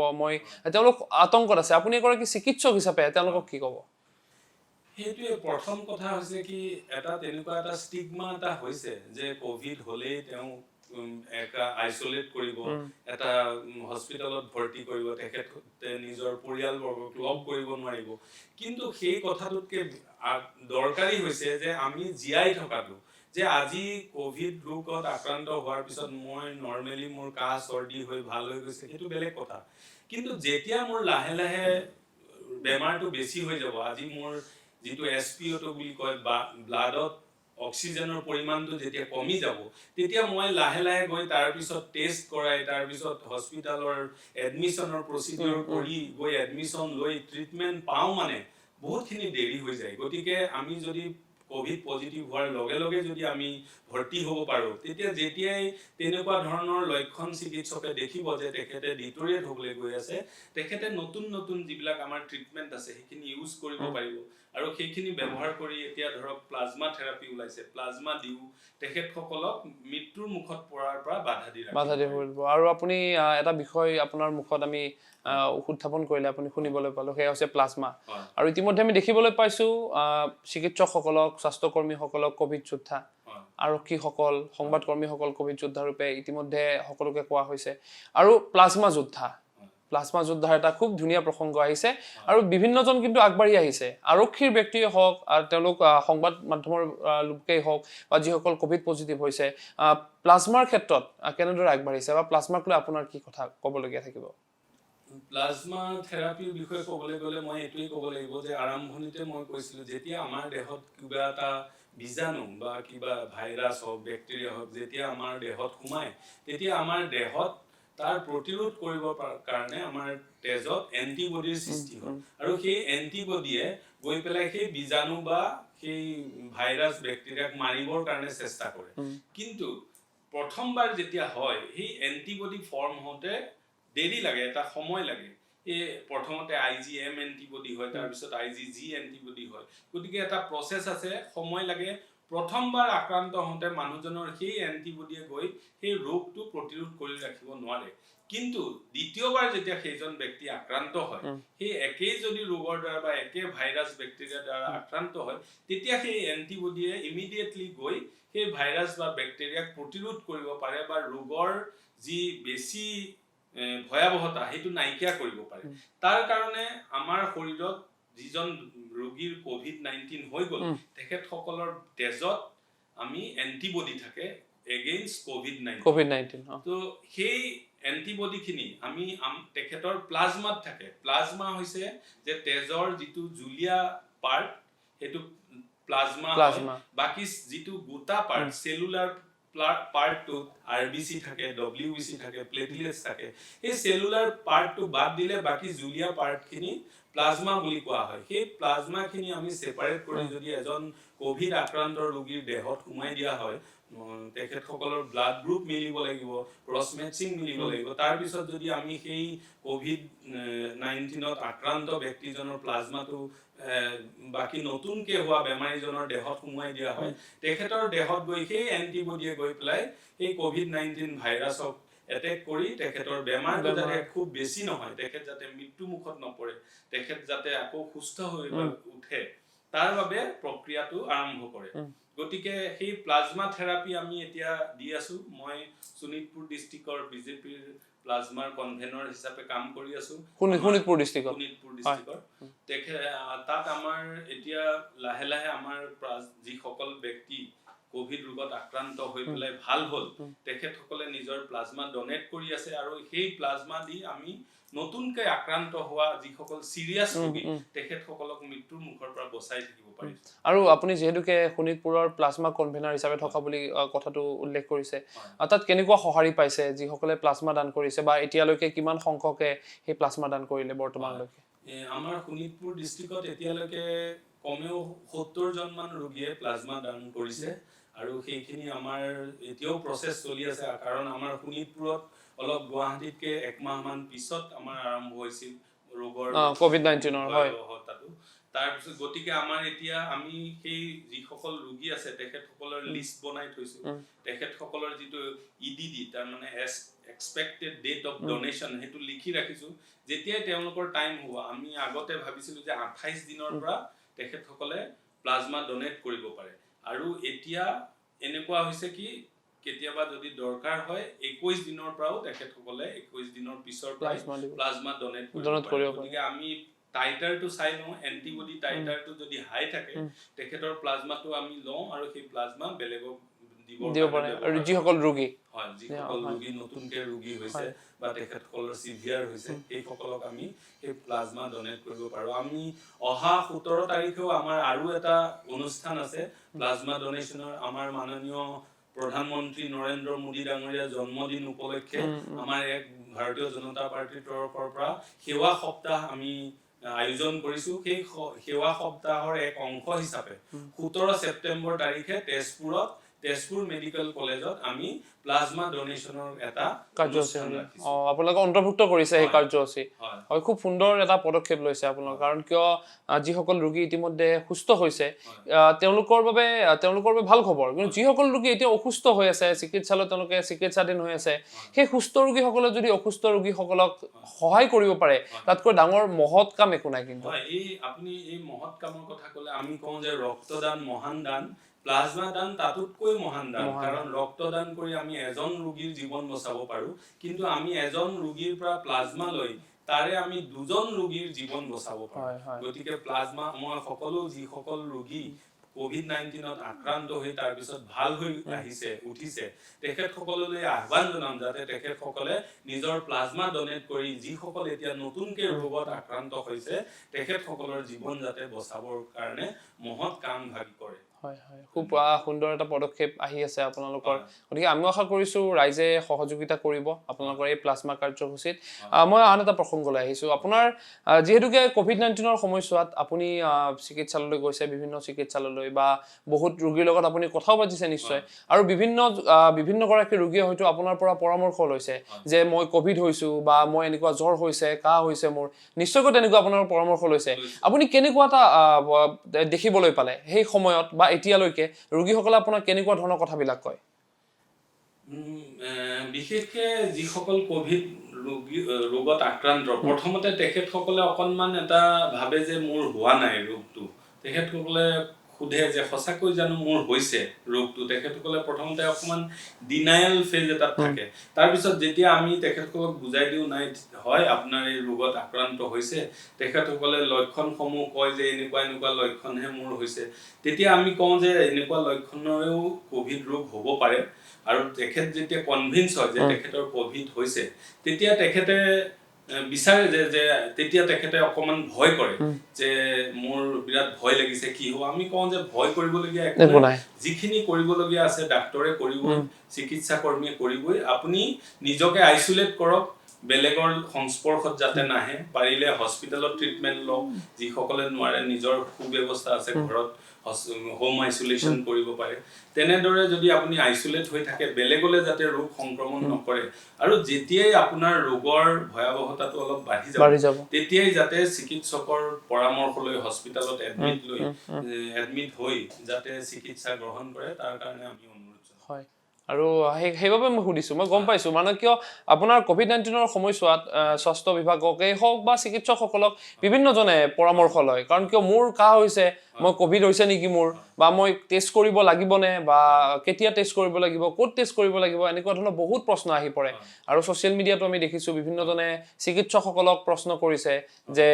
তেওঁলোক আতংকত আছে। আপুনি এগৰাকী চিকিৎসক হিচাপে তেওঁলোকক কি ক'ব? সেইটোৱে প্ৰথম কথা হৈছে কি, তেনেকুৱা এটা ষ্টিগমা এটা হৈছে যে কোভিড হ'লেই তেওঁ আইচলেট কৰিব, এটা হস্পিটেলত ভৰ্তি কৰিব, তেখেতে নিজৰ পৰিয়ালবৰ্গক লগ কৰিব নোৱাৰিব। কিন্তু সেই কথাটোতকে দৰকাৰী হৈছে যে আমি জীয়াই থকাটো, যে আজি কোভিড ৰোগত আক্ৰান্ত হোৱাৰ পিছত মই নৰ্মেলি মোৰ কাহ চৰ্দি হৈ ভাল হৈ গৈছে, সেইটো বেলেগ কথা। কিন্তু যেতিয়া মোৰ লাহে লাহে বেমাৰটো বেছি হৈ যাব, আজি মোৰ যিটো SpO2 বুলি কয়, ব্লাডত অক্সিজেনৰ পৰিমাণটো যেতিয়া কমি যাব, তেতিয়া মই লাহে লাহে গৈ তাৰপিছত টেষ্ট কৰাই, তাৰপিছত হস্পিটেলৰ এডমিশ্যনৰ প্ৰচিডিউৰ কৰি গৈ এডমিশ্যন লৈ ট্ৰিটমেণ্ট পাওঁ, মানে বহুতখিনি দেৰি হৈ যায়। গতিকে আমি যদি কোভিড পজিটিভ হোৱাৰ লগে লগে যদি আমি ভৰ্তি হ'ব পাৰোঁ, তেতিয়া যেতিয়াই তেনেকুৱা ধৰণৰ লক্ষণ চিকিৎসকে দেখিব যে তেখেতে ডিটৰিয়েট হ'বলৈ গৈ আছে, তেখেতে নতুন নতুন যিবিলাক আমাৰ ট্ৰিটমেণ্ট আছে সেইখিনি ইউজ কৰিব পাৰিব। আৰু সেইখিনি ব্যৱহাৰ কৰি এতিয়া ধৰক প্লাজমা থেৰাপি ওলাইছে, প্লাজমা দিও তেখেতসকলক মৃত্যুৰ মুখত পৰাৰ পৰা বাধা দি ৰাখিব। আৰু আপুনি এটা বিষয় আপোনাৰ মুখত আমি উত্থাপন কৰিলে, আপুনি শুনিবলৈ পালো, সেয়া হৈছে প্লাজমা। আৰু ইতিমধ্যে আমি দেখিবলৈ পাইছো চিকিৎসকসকলক, স্বাস্থ্যকৰ্মীসকলক কোভিড যোদ্ধা, আৰক্ষীসকল, সংবাদকৰ্মীসকল কোভিড যোদ্ধা ৰূপে ইতিমধ্যে সকলোকে কোৱা হৈছে। আৰু প্লাজমা যোদ্ধাৰ এটা খুব ধুনীয়া প্ৰসংগ আহিছে আৰু বিভিন্নজন কিন্তু আগবাঢ়ি আহিছে। আৰক্ষীৰ ব্যক্তিয়ে হওক, তেওঁলোক সংবাদ মাধ্যমৰ লোকেই হওক, বা যিসকল কোভিড পজিটিভ হৈছে, প্লাজমাৰ ক্ষেত্ৰত কেনেদৰে আগবাঢ়িছে বা প্লাজমাক লৈ আপোনাৰ কি কথা ক'বলগীয়া থাকিব? প্লাজমা থেৰাপিৰ বিষয়ে ক'বলৈ গ'লে মই এইটোৱেই ক'ব লাগিব যে আৰম্ভণিতে মই কৈছিলোঁ, যেতিয়া আমাৰ দেহত কিবা এটা বীজাণু বা কিবা ভাইৰাছ হওক, বেক্টেৰিয়া হওক, যেতিয়া আমাৰ দেহত সোমায়, তেতিয়া আমাৰ দেহত তাৰ প্ৰতিৰোধ কৰিবৰ কাৰণে আমাৰ তেজত এণ্টিবডিৰ সৃষ্টি হয়। আৰু সেই এণ্টিবডিয়ে গৈ পেলাই সেই বীজাণু বা সেই ভাইৰাছ বেক্টেৰিয়াক মাৰিবৰ কাৰণে চেষ্টা কৰে। কিন্তু প্ৰথমবাৰ যেতিয়া হয়, সেই এণ্টিবডি ফৰ্ম হওঁতে দেৰি লাগে, এটা সময় লাগে। প্ৰথমতে IgM এণ্টিবডি হয়, তাৰপিছত IgG এণ্টিবডি হয়। গতিকে এটা প্ৰচেছ আছে, সময় লাগে। প্ৰথমবাৰ আক্ৰান্ত হওঁতে মানুহজনৰ সেই এণ্টিবডিয়ে গৈ সেই ৰোগটো প্ৰতিৰোধ কৰি ৰাখিব নোৱাৰে। কিন্তু দ্বিতীয়বাৰ যেতিয়া সেইজন ব্যক্তি আক্ৰান্ত হয়, সেই একেই যদি ৰোগৰ দ্বাৰা বা একে ভাইৰাছ বেক্টেৰিয়াৰ দ্বাৰা আক্ৰান্ত হয়, তেতিয়া সেই এণ্টিবডিয়ে ইমিডিয়েটলি গৈ সেই ভাইৰাছ বা বেক্টেৰিয়াক প্ৰতিৰোধ কৰিব পাৰে বা ৰোগৰ যি বেছি ভয়াৱহতা সেইটো নাইকিয়া কৰিব পাৰে। তাৰ কাৰণে আমাৰ শৰীৰত যিজন ৰোগীৰ কোভিড-19 হৈ গ'ল, তেখেতসকলৰ তেজত আমি এণ্টিবডি থাকে এগেইনষ্ট কোভিড-19। তো সেই এণ্টিবডিখিনি আমি তেখেতৰ প্লাজমাত থাকে। প্লাজমা হৈছে যে তেজৰ যিটো জুলীয়া পাৰ্ট, সেইটো প্লাজমা। বাকী যিটো গোটা পাৰ্ট, চেলুলাৰ পাৰ্টটোত RBC থাকে, WBC থাকে, প্লেটলেটছ থাকে। এই চেলুলাৰ পাৰ্টটো বাদ দিলে বাকি জুলীয়া পাৰ্টখিনি প্লাজমা বুলি কোৱা হয়। সেই প্লাজমাখিনি আমি সেপাৰেট কৰি যদি এজন কোভিড আক্ৰান্ত ৰোগীৰ দেহত সোমাই দিয়া হয়, তেখেতসকলৰ ব্লাড গ্ৰুপ মিলিব লাগিব, ক্ৰছ মেচিং মিলিব লাগিব। তাৰ পিছত যদি আমি সেই কোভিড-19ত আক্ৰান্ত ব্যক্তিজনৰ প্লাজমাটো বাকি নতুনকে হোৱা বেমাৰীজনৰ দেহত সোমাই দিয়া হয়, তেখেতৰ দেহত গৈ সেই এন্টিবডিয়ে গৈ পেলাই সেই কোভিড-19 ভাইৰাছক এটেক কৰি তেখেতৰ বেমাৰটো যাতে খুব বেছি নহয়, তেখেত যাতে মৃত্যু মুখত নপৰে, তেখেত যাতে আকৌ সুস্থ হৈ উঠে, তাৰ বাবে প্ৰক্ৰিয়াটো আৰম্ভ কৰে। গতিকে সেই প্লাজমা থেৰাপি আমি এতিয়া দি আছো। মই শোণিতপুৰ ডিষ্ট্ৰিক্টৰ বিজেপিৰ প্লাজমাৰ কনভেনৰ হিচাপে কাম কৰি আছো। শোণিতপুৰ ডিষ্ট্ৰিক্টৰ তাত আমাৰ এতিয়া লাহে লাহে আমাৰ যিসকল ব্যক্তি কোভিড ৰোগত আক্ৰান্ত হৈ পেলাই ভাল হ'ল, তেখেতসকলে নিজৰ প্লাজমা ডনেট কৰি আছে আৰু সেই প্লাজমা দি আমি নতুনকৈ আক্ৰান্ত হোৱা যিসকল সিৰিয়াছ ৰোগী তেখেতসকলক মৃত্যুৰ মুখৰ পৰা বচাই থাকিব পাৰিছে। আৰু আপুনি যেহেতুকে শোণিতপুৰৰ প্লাজমা কনভেনাৰ হিচাপে থকা বুলি কথাটো উল্লেখ কৰিছে, তাত কেনেকুৱা সঁহাৰি পাইছে যিসকলে প্লাজমা দান কৰিছে, বা এতিয়ালৈকে কিমান সংখ্যকে সেই প্লাজমা দান কৰিলে বৰ্তমানলৈকে? আমাৰ শোণিতপুৰ ডিষ্ট্ৰিক্টত এতিয়ালৈকে কমেও 70 জনমান ৰোগীয়ে প্লাজমা দান কৰিছে আৰু সেইখিনি আমাৰ এতিয়াও প্ৰচেছ চলি আছে। কাৰণ আমাৰ শোণিতপুৰত অলপ গুৱাহাটীতকে একমাহমান পিছত আমাৰ আৰম্ভ হৈছিল ৰোগৰ কোভিড-19ৰ ভয়াৱহতাটো। তাৰপিছত গতিকে আমাৰ এতিয়া আমি সেই যিসকল ৰোগী আছে তেখেতসকলৰ লিষ্ট বনাই থৈছো। তেখেতসকলৰ যিটো EDD, তাৰমানে এক্সপেক্টেড ডেট অফ ডোনেশ্যন, সেইটো লিখি ৰাখিছো। যেতিয়াই তেওঁলোকৰ টাইম হ'ব, আমি আগতে ভাবিছিলো যে 28 দিনৰ পৰা তেখেতসকলে প্লাজমা ডোনেট কৰিব পাৰে, আৰু এতিয়া এনেকুৱা হৈছে কি কেতিয়াবা যদি দৰকাৰ হয় 21 দিনৰ পৰাও তেখেতসকলে 21 দিনৰ পিছৰ পৰাই প্লাজমা ডোনেট কৰিব পাৰে। গতিকে আমি টাইটাৰটো চাই লওঁ, এন্টিবডি টাইটাৰটো যদি হাই থাকে তেখেতৰ প্লাজমাটো আমি লওঁ আৰু সেই প্লাজমা বেলেগক দিব পাৰে। আৰু যিসকল ৰোগী যিসকল ৰোগী নতুনকে ৰোগী হৈছে বা তেখেতসকলৰ সিভিয়াৰ হৈছে, সেইসকলক আমি সেই প্লাজমা ডোনেট কৰিব পাৰো। আমি অহা 17 তাৰিখেও আমাৰ আৰু এটা অনুষ্ঠান আছে প্লাজমা ডোনেশ্যনৰ। আমাৰ মাননীয় প্ৰধানমন্ত্ৰী নৰেন্দ্ৰ মোদী ডাঙৰীয়াৰ জন্মদিন উপলক্ষে আমাৰ এক ভাৰতীয় জনতা পাৰ্টিৰ তৰফৰ পৰা সেৱা সপ্তাহ আমি আয়োজন কৰিছো। সেই সেৱা সপ্তাহৰ এক অংশ হিচাপে 17 ছেপ্টেম্বৰ তাৰিখে তেজপুৰ মেডিকেল কলেজত আমি প্লাজমা ডোনেশ্যনৰ এটা কাৰ্যসূচী আপোনালোকে অন্তৰ্ভুক্ত কৰিছে। সেই কাৰ্যসূচী হয়, খুব সুন্দৰ এটা পদক্ষেপ লৈছে আপোনালোক। কাৰণ কিয় যিসকল ৰোগী ইতিমধ্যে সুস্থ হৈছে তেওঁলোকৰ বাবে ভাল খবৰ, কিন্তু যিসকল ৰোগী এতিয়া অসুস্থ হৈ আছে, চিকিৎসালয়ত তেওঁলোকে চিকিৎসাধীন হৈ আছে, সেই সুস্থ ৰোগীসকলে যদি অসুস্থ ৰোগীসকলক সহায় কৰিব পাৰে, তাতকৈ ডাঙৰ মহৎ কাম একো নাই। কিন্তু আপুনি এই মহৎ কামৰ কথা ক'লে, আমি কওঁ যে ৰক্তদান মহান দান, প্লাজমা দান তাতোতকৈ মহান দান। কাৰণ ৰক্তদান কৰি আমি এজন ৰোগীৰ জীৱন বচাব পাৰো, কিন্তু আমি এজন ৰোগীৰ পৰা প্লাজমা লৈ তাৰে আমি 2জন ৰোগীৰ জীৱন বচাব পাৰো। গতিকে প্লাজমা, মই সকলো যিসকল ৰোগী কোভিড-19ত আক্ৰান্ত হৈ তাৰ পিছত ভাল হৈ উঠিছে তেখেতসকললৈ আহ্বান জনাম যাতে তেখেতসকলে নিজৰ প্লাজমা ডোনেট কৰি যিসকল এতিয়া নতুনকৈ ৰোগত আক্ৰান্ত হৈছে তেখেতসকলৰ জীৱন যাতে বচাবৰ কাৰণে মহৎ কাম ভাগি কৰে। হয় হয়, খুব সুন্দৰ এটা পদক্ষেপ আহি আছে আপোনালোকৰ। গতিকে আমি আশা কৰিছো ৰাইজে সহযোগিতা কৰিব আপোনালোকৰ এই প্লাজমা কাৰ্যসূচীত। মই আন এটা প্ৰসংগলৈ আহিছো। আপোনাৰ যিহেতুকে কোভিড-19ৰ সময়ছোৱাত আপুনি চিকিৎসালয়লৈ গৈছে, বিভিন্ন চিকিৎসালয়লৈ, বা বহুত ৰোগীৰ লগত আপুনি কথাও পাতিছে নিশ্চয়, আৰু বিভিন্ন গৰাকী ৰোগীয়ে হয়তো আপোনাৰ পৰা পৰামৰ্শ লৈছে যে মই কোভিড হৈছো, বা মই এনেকুৱা জ্বৰ হৈছে, কাহ হৈছে মোৰ, নিশ্চয়কৈ তেনেকুৱা আপোনাৰ পৰামৰ্শ লৈছে। আপুনি কেনেকুৱা এটা দেখিবলৈ পালে সেই সময়ত বা এতিয়ালৈকে ৰোগীসকলে আপোনাক কেনেকুৱা ধৰণৰ কথাবিলাক কয়? বিশেষকৈ যিসকল কোভিড ৰোগত আক্ৰান্ত, প্ৰথমতে তেখেতসকলে অকণমান এটা ভাবে যে মোৰ হোৱা নাই ৰোগটো। তেখেতসকলে সোধে যে সঁচাকৈ জানো মোৰ হৈছে ৰোগটো। তেখেতসকলে প্ৰথমতে অকণমান ডিনায়েল ফেজ এটাত থাকে। তাৰপিছত যেতিয়া আমি তেখেতসকলক বুজাই দিওঁ নাই হয় আপোনাৰ এই ৰোগত আক্ৰান্ত হৈছে, তেখেতসকলে লক্ষণসমূহ কয় যে এনেকুৱা লক্ষণহে মোৰ হৈছে, তেতিয়া আমি কওঁ যে এনেকুৱা লক্ষণৰেও কোভিড ৰোগ হ'ব পাৰে। আৰু তেখেত যেতিয়া কনভিন্স হয় যে তেখেতৰ কোভিড হৈছে, তেতিয়া তেখেতে বিচাৰে যে তেতিয়া তেখেতে অকমান ভয় কৰে যে মোৰ বিৰাট ভয় লাগিছে কি হ'ব আমি কওঁ যে ভয় কৰিবলগীয়া একো নাই যিখিনি কৰিবলগীয়া আছে ডাক্তৰে কৰিবই চিকিৎসা কৰ্মীয়ে কৰিবই আপুনি নিজকে আইচোলেট কৰক বেলেগৰ সংস্পৰ্শত যাতে নাহে পাৰিলে হস্পিটেলত ট্ৰিটমেণ্ট লওক যিসকলে নোৱাৰে নিজৰ সুব্যৱস্থা আছে ঘৰত হোম আইসোলেশন কৰিব পাৰে তেনেদৰে যদি আপুনি আইসোলেট হৈ থাকে বেলেগলে যাতে ৰোগ সংক্ৰমণ নকৰে আৰু যেতিয়াই আপোনাৰ ৰোগৰ ভয়াবহতাটো অলপ বাঢ়ি যাব তেতিয়াই যাতে চিকিৎসকৰ পৰামৰ্শ লৈ হস্পিটেলত এডমিট হৈ যাতে চিকিৎসা গ্ৰহণ কৰে তাৰ কাৰণে আমি অনুৰোধ জনাওঁ হয় আৰু সেইবাবে মই সুধিছো মই গম পাইছো মানে কিয় আপোনাৰ কোভিড-19ৰ সময়ছোৱাত স্বাস্থ্য বিভাগকেই হওক বা চিকিৎসকসকলক বিভিন্নজনে পৰামৰ্শ লয় কাৰণ কিয় মোৰ কাহ হৈছে মই কোভিড হৈছে নেকি মোৰ বা মই টেষ্ট কৰিব লাগিবনে বা কেতিয়া টেষ্ট কৰিব লাগিব ক'ত টেষ্ট কৰিব লাগিব এনেকুৱা ধৰণৰ বহুত প্ৰশ্ন আহি পৰে আৰু সোশ্যাল মিডিয়াতো আমি দেখিছো বিভিন্নজনে চিকিৎসকসকলক প্ৰশ্ন কৰিছে যে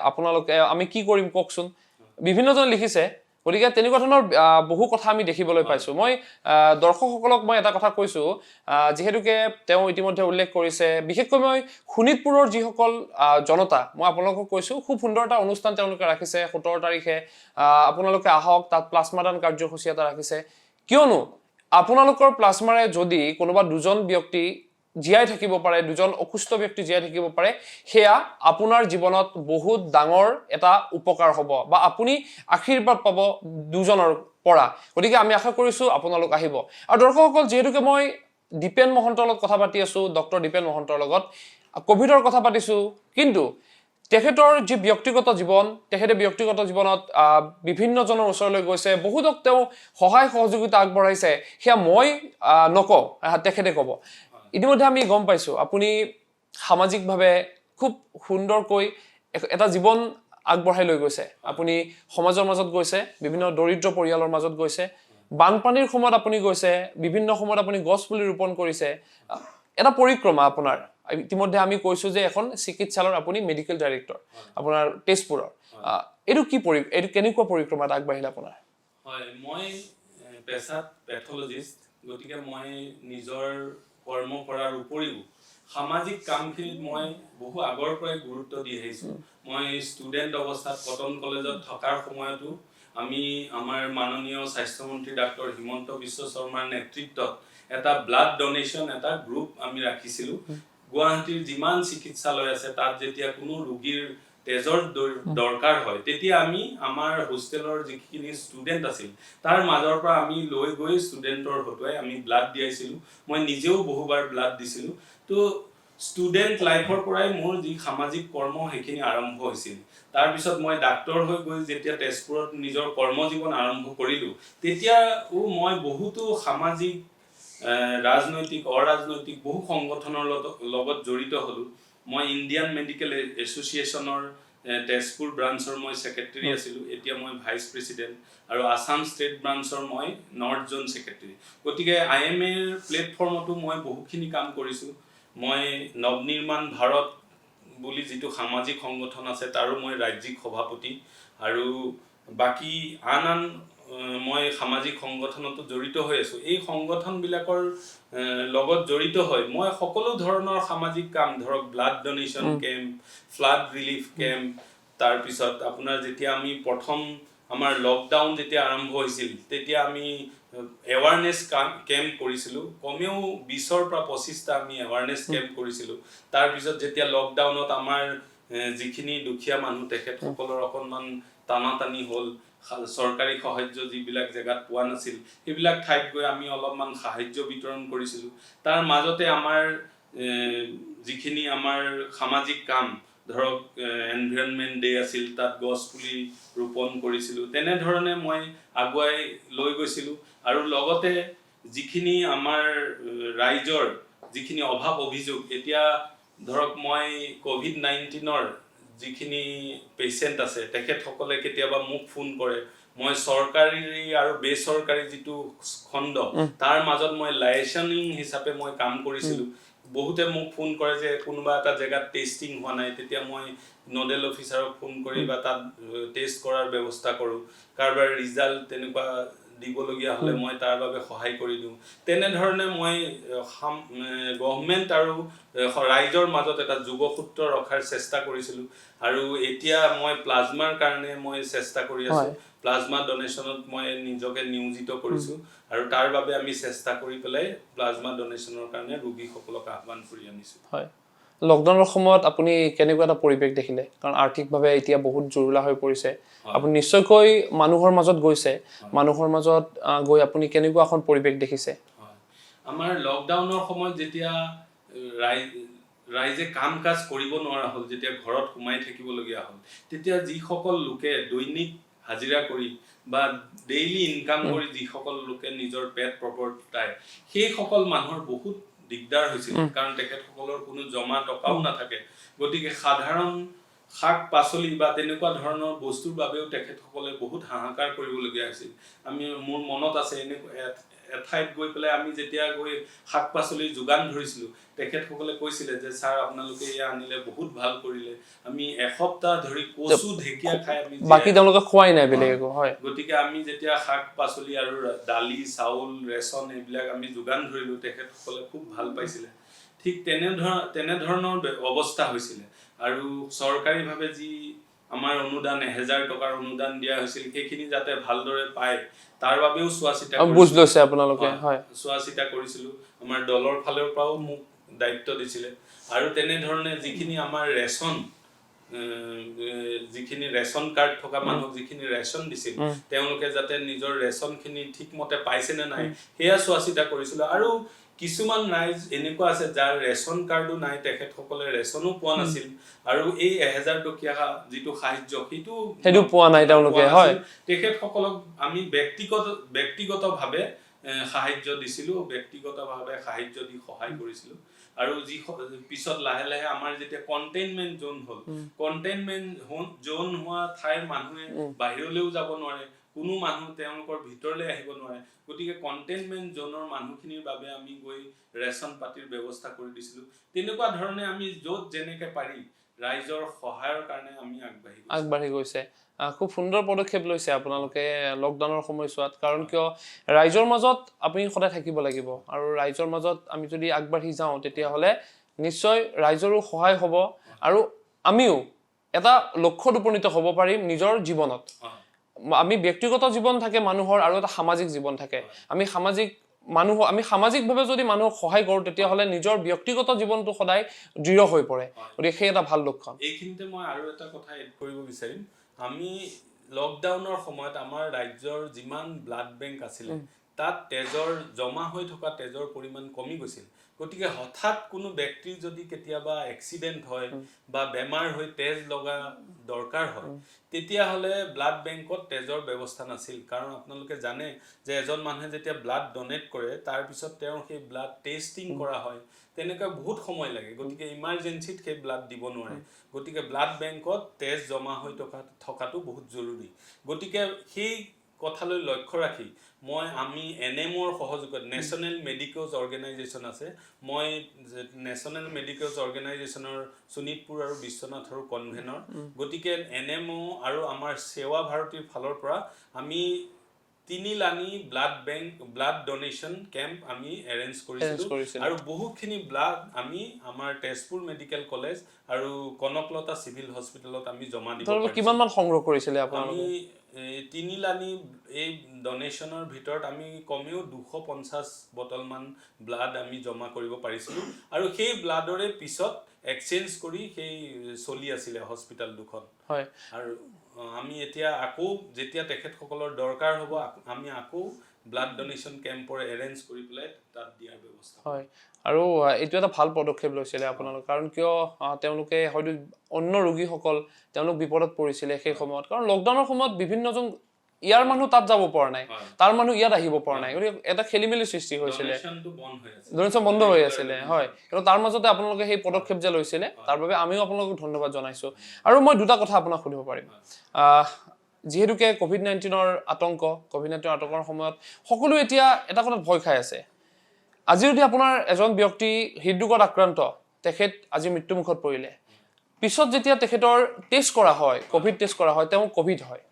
আপোনালোকে আমি কি কৰিম কওকচোন বিভিন্নজনে লিখিছে গতিকে তেনেকুৱা ধৰণৰ বহু কথা আমি দেখিবলৈ পাইছো মই দৰ্শকসকলক মই এটা কথা কৈছো যেহেতুকে তেওঁ ইতিমধ্যে উল্লেখ কৰিছে বিশেষকৈ মই শোণিতপুৰৰ যিসকল জনতা মই আপোনালোকক কৈছো খুব সুন্দৰ এটা অনুষ্ঠান তেওঁলোকে ৰাখিছে 17 তাৰিখে আপোনালোকে আহক তাত প্লাজমা দান কাৰ্যসূচী এটা ৰাখিছে কিয়নো আপোনালোকৰ প্লাজমাৰে যদি কোনোবা দুজন ব্যক্তি জীয়াই থাকিব পাৰে দুজন অসুস্থ ব্যক্তি জীয়াই থাকিব পাৰে হেয়া আপোনাৰ জীৱনত বহুত ডাঙৰ এটা উপকাৰ হ'ব বা আপুনি আশীৰ্বাদ পাব দুজনৰ পৰা গতিকে আমি আশা কৰিছো আপোনালোক আহিব আৰু দৰ্শকসকল যেহেতুকে মই দীপেন মহন্তৰ লগত কথা পাতি আছো ডক্টৰ দীপেন মহন্তৰ লগত কোভিডৰ কথা পাতিছো কিন্তু তেখেতৰ যি ব্যক্তিগত জীৱন তেখেতে ব্যক্তিগত জীৱনত বিভিন্নজনৰ ওচৰলৈ গৈছে বহুতক তেওঁ সহায় সহযোগিতা আগবঢ়াইছে হেয়া মই নকওঁ তেখেতে ক'ব ইতিমধ্যে আমি গম পাইছো আপুনি সামাজিকভাৱে খুব সুন্দৰকৈ এটা জীৱন আগবঢ়াই লৈ গৈছে আপুনি সমাজৰ মাজত গৈছে বিভিন্ন দৰিদ্ৰ পৰিয়ালৰ মাজত গৈছে বানপানীৰ সময়ত আপুনি গৈছে বিভিন্ন সময়ত আপুনি গছ পুলি ৰোপণ কৰিছে এটা পৰিক্ৰমা আপোনাৰ ইতিমধ্যে আমি কৈছো যে এখন চিকিৎসালয়ৰ আপুনি মেডিকেল ডাইৰেক্টৰ আপোনাৰ তেজপুৰৰ এইটো কি এইটো কেনেকুৱা পৰিক্ৰমাত আগবাঢ়িল আপোনাৰ হয় মই পেছাত পেথলজিষ্ট গতিকে মই নিজৰ কৰ্ম কৰাৰ উপৰিও সামাজিক কামখিনিত মই বহু আগৰ পৰাই গুৰুত্ব দি আহিছো মই ষ্টুডেন্ট অৱস্থাত কটন কলেজত থকাৰ সময়তো আমি আমাৰ মাননীয় স্বাস্থ্যমন্ত্ৰী ডাক্তৰ হিমন্ত বিশ্ব শৰ্মাৰ নেতৃত্বত এটা ব্লাড ডোনেশ্যন এটা গ্ৰুপ আমি ৰাখিছিলো গুৱাহাটীৰ যিমান চিকিৎসালয় আছে তাত যেতিয়া কোনো ৰোগীৰ তেজৰ দৰকাৰ হয় তেতিয়া আমি আমাৰ হোষ্টেলৰ যিখিনি ষ্টুডেন্ট আছিল তাৰ মাজৰ পৰা আমি লৈ গৈ ষ্টুডেন্টৰ হতুৱাই আমি ব্লাড দিয়াইছিলো মই নিজেও বহুবাৰ ব্লাড দিছিলো তো ষ্টুডেন্ট লাইফৰ পৰাই মোৰ যি সামাজিক কৰ্ম হেখিনি আৰম্ভ হৈছিল তাৰ পিছত মই ডাক্তৰ হৈ গৈ যেতিয়া তেজপুৰত নিজৰ কৰ্মজীৱন আৰম্ভ কৰিলো তেতিয়া মই বহুতো সামাজিক ৰাজনৈতিক অৰাজনৈতিক বহু সংগঠনৰ লগত জড়িত হলো মই ইণ্ডিয়ান মেডিকেল এছ'চিয়েশ্যনৰ তেজপুৰ ব্ৰাঞ্চৰ মই সেক্ৰেটাৰী আছিলো এতিয়া মই ভাইচ প্ৰেসিডেন্ট আৰু আসাম ষ্টেট ব্ৰাঞ্চৰ মই নৰ্থ জোন সেক্ৰেটাৰী গতিকে আইএমএৰ প্লেটফৰ্মতো মই বহুখিনি কাম কৰিছো মই নৱনিৰ্মাণ ভাৰত বুলি যিটো সামাজিক সংগঠন আছে তাৰো মই ৰাজ্যিক সভাপতি আৰু বাকি আন মই সামাজিক সংগঠনতো জড়িত হৈ আছো এই সংগঠনবিলাকৰ লগত জড়িত হৈ মই সকলো ধৰণৰ সামাজিক কাম ধৰক blood donation camp flood relief camp তাৰ পিছত আপোনাৰ যেতিয়া আমি প্ৰথম আমাৰ লকডাউন যেতিয়া আৰম্ভ হৈছিল তেতিয়া আমি এৱাৰনেছ কেম্প কৰিছিলো কমেও 20ৰ পৰা 25টা আমি এৱাৰনেছ কেম্প কৰিছিলো তাৰ পিছত যেতিয়া লকডাউনত আমাৰ যিখিনি দুখীয়া মানুহ তেখেতসকলৰ অকনমান টানাটানি হ'ল চৰকাৰী সাহায্য যিবিলাক জেগাত পোৱা নাছিল সেইবিলাক ঠাইত গৈ আমি অলপমান সাহায্য বিতৰণ কৰিছিলো তাৰ মাজতে আমাৰ যিখিনি আমাৰ সামাজিক কাম ধৰক এনভাইৰনমেন্ট ডে আছিল তাত গছ পুলি ৰোপণ কৰিছিলো তেনে ধৰণে মই আগুৱাই লৈ গৈছিলো আৰু লগতে যিখিনি আমাৰ ৰাইজৰ যিখিনি অভাৱ অভিযোগ এতিয়া ধৰক মই কোভিড-19ৰ যিখিনি পেশেন্ট আছে তেখেতসকলে কেতিয়াবা মোক ফোন কৰে মই চৰকাৰী আৰু বেচৰকাৰী যিটো খণ্ড তাৰ মাজত মই লাইসেন্সিং হিচাপে মই কাম কৰিছিলো বহুতে মোক ফোন কৰে যে কোনোবা এটা জেগাত টেষ্টিং হোৱা নাই তেতিয়া মই নোডেল অফিচাৰক ফোন কৰি বা তাত টেষ্ট কৰাৰ ব্যৱস্থা কৰো কাৰবাৰ ৰিজাল্ট তেনেকুৱা দিবলগীয়া হ'লে মই তাৰ বাবে সহায় কৰি দিওঁ তেনেধৰণে মই গভৰ্ণমেণ্ট আৰু ৰাইজৰ মাজত এটা যোগসূত্ৰ ৰখাৰ চেষ্টা কৰিছিলোঁ আৰু এতিয়া মই প্লাজমাৰ কাৰণে মই চেষ্টা কৰি আছোঁ প্লাজমা ডোনেশ্যনত মই নিজকে নিয়োজিত কৰিছোঁ আৰু তাৰ বাবে আমি চেষ্টা কৰি পেলাই প্লাজমা ডোনেশ্যনৰ কাৰণে ৰোগীসকলক আহ্বান কৰি আনিছোঁ হয় লকডাউনৰ সময়ত আপুনি কেনেকুৱা এটা পৰিৱেশ দেখিলে কাৰণ আৰ্থিকভাৱে এতিয়া বহুত জৰুৰীলা হৈ পৰিছে আপুনি নিশ্চয়কৈ মানুহৰ মাজত গৈছে মানুহৰ মাজত গৈ আপুনি কেনেকুৱা এখন পৰিৱেশ দেখিছে আমাৰ লকডাউনৰ সময়ত যেতিয়া ৰাইজে কাম কাজ কৰিব নোৱাৰা হ'ল যেতিয়া ঘৰত সোমাই থাকিবলগীয়া হ'ল তেতিয়া যিসকল লোকে দৈনিক হাজিৰা কৰি বা ডেইলি ইনকাম কৰি যিসকল লোকে নিজৰ পেট প্ৰবৰ্তায় সেই সকল মানুহৰ বহুত দিগদাৰ হৈছিল কাৰণ তেখেতসকলৰ কোনো জমা টকাও নাথাকে গতিকে সাধাৰণ শাক পাচলি বা তেনেকুৱা ধৰণৰ বস্তুৰ বাবেও তেখেতসকলে বহুত হাহাকাৰ কৰিবলগীয়া হৈছিল আমি মোৰ মনত আছে এঠাইত গৈ পেলাই আমি যেতিয়া গৈ শাক পাচলিৰ যোগান ধৰিছিলোঁ তেখেতসকলে কৈছিলে যে ছাৰ আপোনালোকে এয়া আনিলে বহুত ভাল কৰিলে আমি এসপ্তাহ ধৰি কচু ঢেকীয়া খাই আমি বাকি তেওঁলোকে খোৱাই নাই বেলেগ একো হয় গতিকে আমি যেতিয়া শাক পাচলি আৰু দালি চাউল ৰেচন এইবিলাক আমি যোগান ধৰিলোঁ তেখেতসকলে খুব ভাল পাইছিলে ঠিক তেনেধৰণৰ অৱস্থা হৈছিলে আৰু চৰকাৰীভাৱে যি আমাৰ অনুদান 1000 টকাৰ অনুদান দিয়া হৈছিল সেইখিনি যাতে ভালদৰে পায় তাৰ বাবেও চোৱা চিতা কৰিছিলোঁ আমাৰ দলৰ ফালৰ পৰাও মোক দায়িত্ব দিছিলে আৰু তেনেধৰণে যিখিনি আমাৰ যিখিনি ৰেচন কাৰ্ড থকা মানুহক যিখিনি ৰেচন দিছিল তেওঁলোকে যাতে নিজৰ ৰেচনখিনি ঠিকমতে পাইছে নে নাই সেয়া চোৱা চিতা কৰিছিলোঁ আৰু কিছুমান ৰাইজ এনেকুৱা আছে যাৰ ৰেচন কাৰ্ডো নাই তেখেতসকলে ৰেচনো পোৱা নাছিল আৰু এই 1000 টকীয়া যিটো সাহায্য সেইটো পোৱা নাই তেওঁলোকে হয় তেখেতসকলক আমি ব্যক্তিগতভাৱে সাহায্য দিছিলোঁ ব্যক্তিগতভাৱে সাহায্য দি সহায় কৰিছিলোঁ আৰু যি পিছত লাহে লাহে আমাৰ যেতিয়া কন্টেইনমেন্ট জোন হ'ল কন্টেইনমেন্ট জোন হোৱা ঠাইৰ মানুহে বাহিৰলৈও যাব নোৱাৰে কোনো মানুহ তেওঁলোকৰ ভিতৰলৈ আহিব নোৱাৰে গতিকে কন্টেইনমেন্ট জোনৰ মানুহখিনিৰ বাবে আমি গৈ ৰেচন পাতিৰ ব্যৱস্থা কৰি দিছিলোঁ তেনেকুৱা ধৰণে আমি য'ত যেনেকৈ পাৰি ৰাইজৰ সহায়ৰ কাৰণে আমি আগবাঢ়ি গৈছে খুব সুন্দৰ পদক্ষেপ লৈছে আপোনালোকে লকডাউনৰ সময়ছোৱাত কাৰণ কিয় ৰাইজৰ মাজত আপুনি সদায় থাকিব লাগিব আৰু ৰাইজৰ মাজত আমি যদি আগবাঢ়ি যাওঁ তেতিয়াহ'লে নিশ্চয় ৰাইজৰো সহায় হ'ব আৰু আমিও এটা লক্ষ্যত উপনীত হ'ব পাৰিম নিজৰ জীৱনত আমি ব্যক্তিগত জীৱন থাকে মানুহৰ আৰু এটা সামাজিক জীৱন থাকে আমি সামাজিকভাৱে যদি মানুহক সহায় কৰোঁ তেতিয়াহ'লে নিজৰ ব্যক্তিগত জীৱনটো সদায় দৃঢ় হৈ পৰে গতিকে সেই এটা ভাল লক্ষণ এইখিনিতে মই আৰু এটা কথা এড কৰিব বিচাৰিম আমি লকডাউনৰ সময়ত আমাৰ ৰাজ্যৰ যিমান ব্লাড বেংক আছিলে তাত জমা হৈ থকা তেজৰ পৰিমাণ কমি গৈছিল গতিকে হঠাৎ কোনো ব্যক্তিৰ যদি কেতিয়াবা এক্সিডেণ্ট হয় বা বেমাৰ হৈ তেজ লগা দৰকাৰ হয় তেতিয়াহ'লে ব্লাড বেংকত তেজৰ ব্যৱস্থা নাছিল কাৰণ আপোনালোকে জানে যে এজন মানুহে যেতিয়া ব্লাড ডনেট কৰে তাৰপিছত তেওঁৰ সেই ব্লাড টেষ্টিং কৰা হয় তেনেকৈ বহুত সময় লাগে গতিকে ইমাৰ্জেঞ্চিত সেই ব্লাড দিব নোৱাৰে গতিকে ব্লাড বেংকত তেজ জমা হৈ থকাটো বহুত জৰুৰী গতিকে সেই কথালৈ লক্ষ্য ৰাখি আমি এনএমৰ সহযোগত নেশ্যনেল মেডিকেলছ অৰ্গেনাইজেশ্যন আছে মই নেশ্যনেল মেডিকেলছ অৰ্গেনাইজেশ্যনৰ শোণিতপুৰ আৰু বিশ্বনাথৰ কনভেনৰ গতিকে এনএমঅ আৰু আমাৰ সেৱা ভাৰতীৰ ফালৰ পৰা আমি 3 লানি ব্লাড ডোনেশ্যন কেম্প আমি এৰেঞ্জ কৰিছিলোঁ আৰু বহুতখিনি ব্লাড আমি আমাৰ তেজপুৰ মেডিকেল কলেজ আৰু কনকলতা চিভিল হস্পিটেলত আমি জমা দিব পাৰিছিলোঁ কিমান মান সংগ্ৰহ কৰিছিলে আপোনালোকে 3 লানি এই ডোনেশ্যনৰ ভিতৰত আমি কমেও 250 বটলমান ব্লাড আমি জমা কৰিব পাৰিছিলোঁ আৰু সেই ব্লাডৰে পিছত এক্সচেঞ্জ কৰি সেই চলি আছিলে হস্পিটেল দুখন হয় আৰু আমি এতিয়া আকৌ যেতিয়া তেখেতসকলৰ দৰকাৰ হ'ব আমি আকৌ ব্লাড ডোনেশ্যন কেম্পৰ এৰেঞ্জ কৰি পেলাই তাত দিয়াৰ ব্যৱস্থা হয় আৰু এইটো এটা ভাল পদক্ষেপ লৈছিলে আপোনালোক কাৰণ কিয় তেওঁলোকে হয়তো অন্য ৰোগীসকল তেওঁলোক বিপদত পৰিছিলে সেই সময়ত কাৰণ লকডাউনৰ সময়ত বিভিন্নজন ইয়াৰ মানুহ তাত যাব পৰা নাই তাৰ মানুহ ইয়াত আহিব পৰা নাই গতিকে এটা খেলিমেলি সৃষ্টি হৈছিলে ডোনেশ্যন বন্ধ হৈ আছিলে হয় কিন্তু তাৰ মাজতে আপোনালোকে সেই পদক্ষেপ যে লৈছিলে তাৰ বাবে আমিও আপোনালোকক ধন্যবাদ জনাইছো আৰু মই দুটা কথা আপোনাক সুধিব পাৰিম যিহেতুকে কোভিড-19ৰ আতংকৰ সময়ত সকলো এতিয়া এটা কথাত ভয় খাই আছে আজি যদি আপোনাৰ এজন ব্যক্তি হৃদৰোগত আক্ৰান্ত তেখেত আজি মৃত্যুমুখত পৰিলে পিছত যেতিয়া তেখেতৰ টেষ্ট কৰা হয় কোভিড টেষ্ট কৰা হয় তেওঁ কোভিড হয়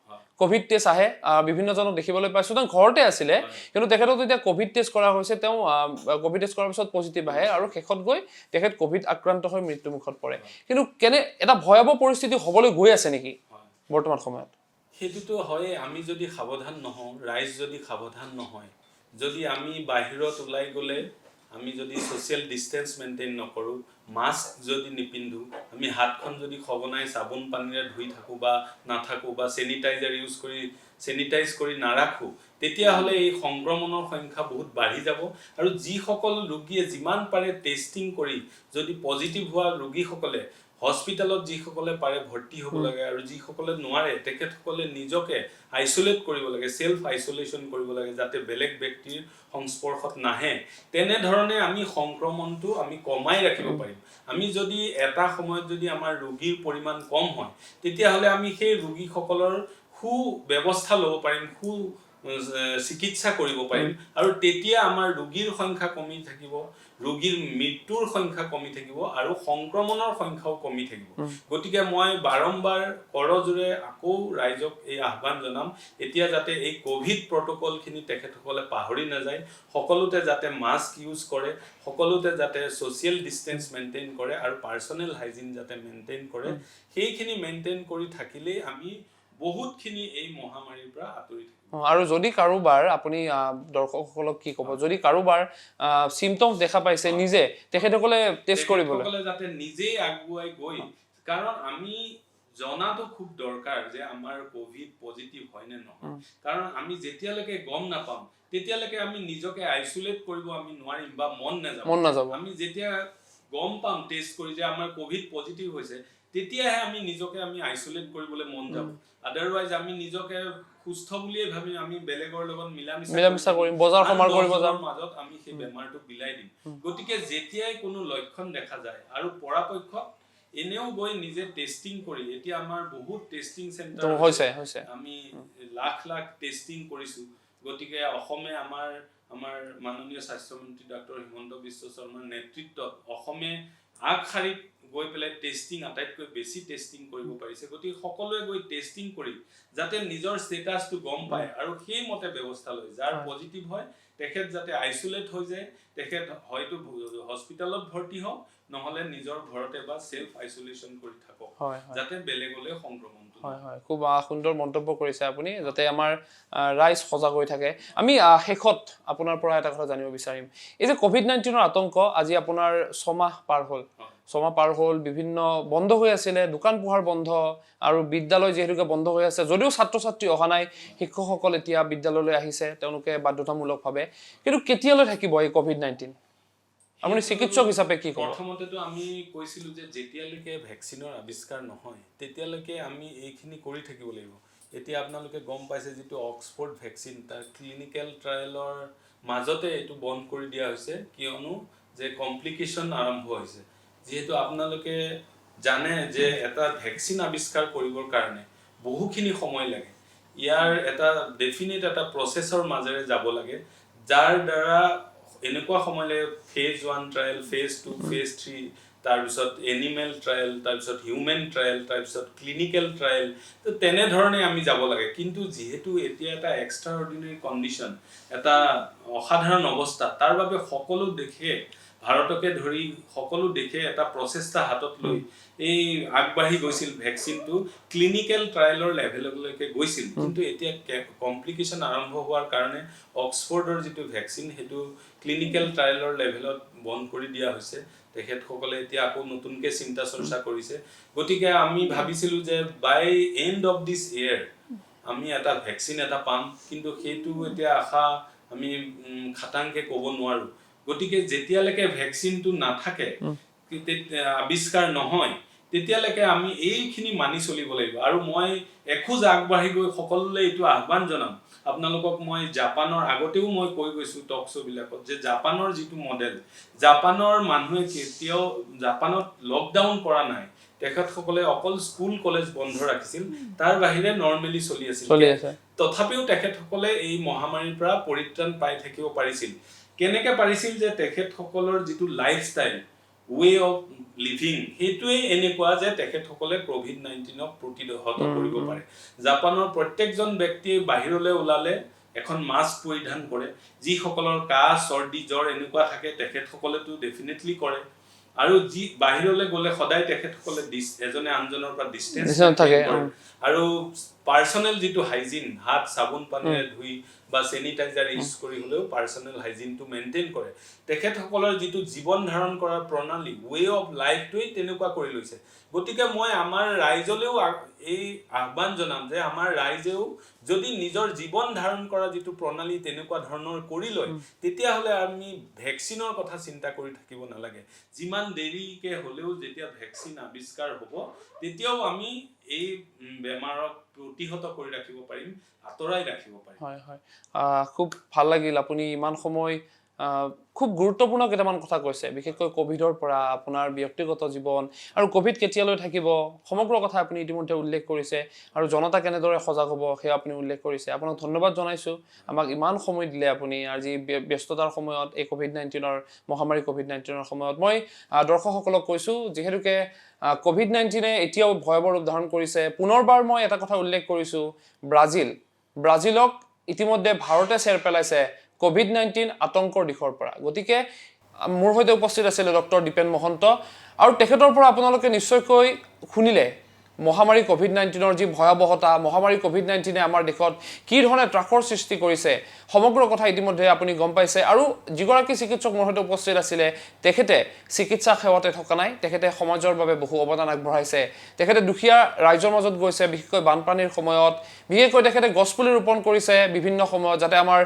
কোভিড টেষ্ট আহে বিভিন্নজনক দেখিবলৈ পাইছোঁ তেওঁ ঘৰতে আছিলে কিন্তু তেখেতক যেতিয়া কোভিড টেষ্ট কৰা হৈছে তেওঁ কোভিড টেষ্ট কৰাৰ পিছত পজিটিভ আহে আৰু শেষত গৈ তেখেত কোভিড আক্ৰান্ত হৈ মৃত্যুমুখত পৰে কিন্তু এটা ভয়াৱহ পৰিস্থিতি হ'বলৈ গৈ আছে নেকি বৰ্তমান সময়ত সেইটোতো হয় আমি যদি সাৱধান নহওঁ ৰাইজ যদি সাৱধান নহয় যদি আমি বাহিৰত ওলাই গ'লে আমি যদি সোশ্যাল ডিস্টেন্স মেইনটেইন নকৰোঁ মাস্ক যদি নিপিন্ধো আমি হাতখন যদি সঘনাই চাবোন পানীৰে ধুই থাকোঁ বা নাথাকোঁ বা চেনিটাইজ কৰি নাৰাখোঁ তেতিয়াহ'লে এই সংক্ৰমণৰ সংখ্যা বহুত বাঢ়ি যাব আৰু যিসকল ৰোগীয়ে যিমান পাৰে টেষ্টিং কৰি যদি পজিটিভ হোৱা ৰোগীসকলে হস্পিটেলত যিসকলে পাৰে ভৰ্তি হ'ব লাগে আৰু যিসকলে নোৱাৰে তেখেতসকলে নিজকে আইচোলেট কৰিব লাগে সেলফ আইসোলেশন কৰিব লাগে যাতে বেলেগ ব্যক্তিৰ সংস্পৰ্শত নাহে তেনেধৰণে আমি সংক্ৰমণটো আমি কমাই ৰাখিব পাৰিম আমি যদি এটা সময়ত যদি আমাৰ ৰোগীৰ পৰিমাণ কম হয় তেতিয়াহ'লে আমি সেই ৰোগীসকলৰ সু ব্যৱস্থা ল'ব পাৰিম সু চিকিৎসা কৰিব পাৰিম আৰু তেতিয়া আমাৰ ৰোগীৰ সংখ্যা কমি থাকিব ৰোগীৰ মৃত্যুৰ সংখ্যা কমি থাকিব আৰু সংক্ৰমণৰ সংখ্যাও কমি থাকিব গতিকে মই বাৰম্বাৰ কৰজোৰে আকৌ ৰাইজক এই আহ্বান জনাম এতিয়া যাতে এই কোভিড প্ৰটোকলখিনি তেখেতসকলে পাহৰি নাযায় সকলোতে যাতে মাস্ক ইউজ কৰে সকলোতে যাতে সোশ্যাল ডিস্টেন্স মেইনটেইন কৰে আৰু পাৰ্সোনেল হাইজিন যাতে মেইনটেইন কৰে সেইখিনি মেইনটেইন কৰি থাকিলে আমি বহুতখিনি এই মহামাৰীৰ পৰা আঁতৰি থাকিম আৰু যদি কাৰোবাৰ আপুনি দৰ্শকসকলক কি ক'ব যদি কাৰোবাৰ সিম্পটমছ দেখা পাইছে নিজে তেখেতসকলে টেষ্ট কৰিবলৈ যাতে নিজেই আগুৱাই গৈ কাৰণ আমি জনাটো খুব দৰকাৰ যে আমাৰ কোভিড পজিটিভ হয় নে নহয় কাৰণ আমি যেতিয়ালৈকে গম নাপাম তেতিয়ালৈকে আমি নিজকে আইসোলেট কৰিব আমি নোৱাৰিম বা মন নাযাব আমি যেতিয়া গম পাম টেষ্ট কৰি যে আমাৰ কোভিড পজিটিভ হৈছে তেতিয়াহে আমি নিজকে আমি আইসোলেট কৰিবলৈ মন যাব আদাৰৱাইজ আমি নিজকে সুস্থ বুলিয়ে ভাবি আমি বেলেগৰ লগত মিলামিছা কৰিম বজাৰ সমাৰ কৰিব যাম মাজত আমি সেই বেমাৰটো বিলাই দিম গতিকে যেতিয়াই কোনো লক্ষণ দেখা যায় আৰু পৰাপক্ষত এনেও গৈ নিজে টেষ্টিং কৰি এতিয়া আমাৰ বহুত টেষ্টিং চেণ্টাৰ হৈছে আমি লাখ টেষ্টিং কৰিছো গতিকে অসমে আমাৰ মাননীয় স্বাস্থ্য মন্ত্ৰী ডক্টৰ হিমন্ত বিশ্ব শৰ্মাৰ নেতৃত্বত অসমে আগশাৰীত গৈ পেলাই টেষ্টিং আটাইতকৈ বেছি টেষ্টিং কৰিব পাৰিছে গতিকে সকলোৱে গৈ টেষ্টিং কৰি যাতে নিজৰ ষ্টেটাছটো গম পায় আৰু সেই মতে ব্যৱস্থা লয় যাৰ পজিটিভ হয় তেখেত যাতে আইসোলেট হৈ যায় তেখেত হয়তো হস্পিটেলত ভৰ্তি হওক নহলে নিজৰ ঘৰতে বা সেলফ আইসোলেশন কৰি থাকক যাতে বেলেগলৈ সংক্ৰমণ হয় খুব সুন্দৰ মন্তব্য কৰিছে আপুনি যাতে আমাৰ ৰাইজ সজাগ হৈ থাকে আমি শেষত আপোনাৰ পৰা এটা কথা জানিব বিচাৰিম এই যে কোভিড-19ৰ আতংক আজি আপোনাৰ 6 মাহ পাৰ হ'ল বিভিন্ন বন্ধ হৈ আছিলে দোকান পোহাৰ বন্ধ আৰু বিদ্যালয় যেহেতুকে বন্ধ হৈ আছে যদিও ছাত্ৰ-ছাত্ৰী অহা নাই শিক্ষকসকল এতিয়া বিদ্যালয়লৈ আহিছে তেওঁলোকে বাধ্যতামূলকভাৱে কিন্তু কেতিয়ালৈ থাকিব এই কোভিড-19 আপুনি চিকিৎসক হিচাপে কি ক'ব প্ৰথমতেতো আমি কৈছিলো যে যেতিয়ালৈকে ভ্যাকচিনৰ আৱিষ্কাৰ নহয় তেতিয়ালৈকে আমি এইখিনি কৰি থাকিব লাগিব এতিয়া আপোনালোকে গম পাইছে যেটো অক্সফোৰ্ড ভ্যাকচিন তাৰ ক্লিনিক্যাল ট্ৰায়ালৰ মাজতে এটো বন্ধ কৰি দিয়া হৈছে কিয়নো যে কমপ্লিকেশন আৰম্ভ হৈছে যেহেতু আপোনালোকে জানে যে এটা ভ্যাকচিন আৱিষ্কাৰ কৰিবৰ কাৰণে বহুখিনি সময় লাগে ইয়াৰ এটা ডেফিনিট এটা প্ৰসেছৰ মাজেৰে যাব লাগে যাৰ দ্বাৰা এনেকুৱা সময়লে ফেজ 1 ট্ৰায়াল ফেজ 2 ফেজ 3 তাৰপিছত এনিমেল ট্ৰায়াল তাৰপিছত হিউম্যান ট্ৰায়াল তাৰপিছত ক্লিনিক্যাল ট্ৰায়াল তো তেনে ধৰণে আমি যাব লাগে কিন্তু যেহেতু এতিয়া এটা এক্সট্ৰা অৰ্ডিনাৰী কন্ডিশন এটা অসাধাৰণ অৱস্থা তাৰ বাবে সকলো দেখে ভাৰতকে ধৰি সকলো দেখে এটা প্ৰচেষ্টা হাতত লৈ এই আগবাঢ়ি গৈছিল ভ্যাকচিনটো ক্লিনিক্যাল ট্ৰায়ালৰ লেভেললৈকে গৈছিল কিন্তু এতিয়া কমপ্লিকেশন আৰম্ভ হোৱাৰ কাৰণে অক্সফোৰ্ডৰ যেটো ভ্যাকচিন হেতু ক্লিনিক্যাল ট্ৰায়ালৰ লেভেলত বন্ধ কৰি দিয়া হৈছে তেখেতসকলে এতিয়া আকৌ নতুনকৈ চিন্তা চৰ্চা কৰিছে গতিকে আমি ভাবিছিলো যে বাই এন্ড অফ দিস ইয়াৰ আমি এটা ভ্যাকচিন এটা পাম কিন্তু হেতু এতিয়া আশা আমি খাটাংকে ক'ব নোৱাৰো গতিকে যেতিয়ালৈকে ভ্যাকচিনটো নাথাকে আৱিষ্কাৰ নহয় তেতিয়ালৈকে আমি এইখিনি মানি চলিব লাগিব আৰু মই এখোজ আগবাঢ়ি গৈ সকলোলৈ এইটো আহ্বান জনাম আপোনালোকক মই জাপানৰ আগতেও মই কৈ গৈছো টক শো বিলাকত যে জাপানৰ যেটো মডেল জাপানৰ মানুহে কেতিয়াও জাপানত লকডাউন কৰা নাই তেখেতসকলে অকল স্কুল কলেজ বন্ধ ৰাখিছিল তাৰ বাহিৰে নৰমালি চলি আছিল তথাপিও তেখেতসকলে এই মহামাৰীৰ পৰা পৰিত্ৰাণ পাই থাকিব পাৰিছিল কেনেকৈ পাৰিছিল যে তেখেতসকলৰ যেটো লাইফষ্টাইল ৱে অফ লিভিং সেইটোৱে এনেকুৱা যে তেখেতসকলে COVID-19ক প্ৰতিহত কৰিব পাৰে জাপানৰ প্ৰত্যেকজন ব্যক্তিয়ে বাহিৰলৈ ওলালে এখন মাস্ক পৰিধান কৰে যিসকলৰ কাহ চৰ্দি জ্বৰ এনেকুৱা থাকে তেখেতসকলেতো ডেফিনেটলি কৰে আৰু যি বাহিৰলৈ গলে সদায় তেখেতসকলে এজনে আনজনৰ পৰা ডিসটেন্স থাকে আৰু পাৰ্সনেল যেটো হাইজিন হাত সাবুন পানীৰে ধুই বা স্যানিটাইজাৰ ইউজ কৰি হলেও পাৰ্সনেল হাইজিনটো মেইনটেইন কৰে তেখেতসকলৰ যেটো জীৱন ধাৰণ কৰাৰ প্ৰণালী ৱে অফ লাইফটোই তেনেকুৱা কৰি লৈছে গতিকে মই আমাৰ ৰাইজলেও এই আহ্বান জনাম যে আমাৰ ৰাইজেও যদি নিজৰ জীৱন ধাৰণ কৰা যেটো প্ৰণালী তেনেকুৱা ধৰণৰ কৰি লয় তেতিয়া হলে আমি ভ্যাকচিনৰ কথা চিন্তা কৰি থাকিব নালাগে যিমান দেৰিকে হলেও যেতিয়া ভ্যাকচিন আৱিষ্কাৰ হ'ব তেতিয়াও আমি এই বেমাৰক প্ৰতিহত কৰি ৰাখিব পাৰিম আতৰাই ৰাখিব পাৰিম হয় হয় খুব ভাল লাগিল আপুনি ইমান সময় খুব গুৰুত্বপূৰ্ণ কেইটামান কথা কৈছে বিশেষকৈ কোভিডৰ পৰা আপোনাৰ ব্যক্তিগত জীৱন আৰু কোভিড কেতিয়ালৈ থাকিব সমগ্ৰ কথা আপুনি ইতিমধ্যে উল্লেখ কৰিছে আৰু জনতা কেনেদৰে সজাগ হ'ব সেয়া আপুনি উল্লেখ কৰিছে আপোনাক ধন্যবাদ জনাইছো আমাক ইমান সময় দিলে আপুনি আজি ব্যস্ততাৰ সময়ত এই কোভিড-19ৰ মহামাৰী কোভিড-19ৰ সময়ত মই দৰ্শকসকলক কৈছো যেহেতুকে কোভিড-19 এতিয়াও ভয়াৱহ ৰূপ ধাৰণ কৰিছে পুনৰবাৰ মই এটা কথা উল্লেখ কৰিছো ব্ৰাজিলক ইতিমধ্যে ভাৰতে চেৰ পেলাইছে কোভিড-19 আতংকৰ দিশৰ পৰা গতিকে মোৰ হৈতে উপস্থিত আছিল ডক্টৰ দীপেন মহন্ত আৰু তেখেতৰ পৰা আপোনালোকে নিশ্চয়কৈ শুনিলে মহামাৰী কোভিড-19ৰ যি ভয়াৱহতা মহামাৰী কোভিড-19 আমাৰ দেশত কি ধৰণে ত্ৰাসৰ সৃষ্টি কৰিছে সমগ্ৰ কথা ইতিমধ্যে আপুনি গম পাইছে আৰু যিগৰাকী চিকিৎসক মোৰ হৈতে উপস্থিত আছিল তেখেতে চিকিৎসা সেৱাতে থকা নাই তেখেতে সমাজৰ বাবে বহু অৱদান আগবঢ়াইছে তেখেতে দুখীয়া ৰাইজৰ মাজত গৈছে বিশেষকৈ বানপানীৰ সময়ত বিশেষকৈ তেখেতে গছপুলি ৰোপণ কৰিছে বিভিন্ন সময়ত যাতে আমাৰ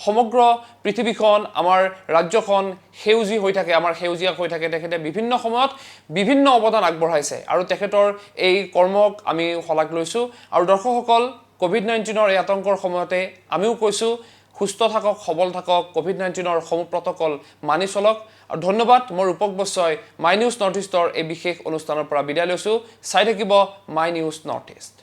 সমগ্ৰ পৃথিৱীখন আমাৰ ৰাজ্যখন সেউজী হৈ থাকে আমাৰ সেউজীয়া হৈ থাকে তেখেতে বিভিন্ন সময়ত বিভিন্ন অৱদান আগবঢ়াইছে আৰু তেখেতৰ এই কৰ্মক আমি হলাক লৈছো আৰু দৰ্শকসকল কোভিড-19ৰ এই আতংকৰ সময়তে আমিও কৈছো সুস্থ থাকক সবল থাকক কোভিড-19ৰ সমূহ প্ৰটকল মানি চলক আৰু ধন্যবাদ মই ৰূপক বচ্চয় মাই নিউজ নৰ্থ ইষ্টৰ এই বিশেষ অনুষ্ঠানৰ পৰা বিদায় লৈছো চাই থাকিব মাই নিউজ নৰ্থ ইষ্ট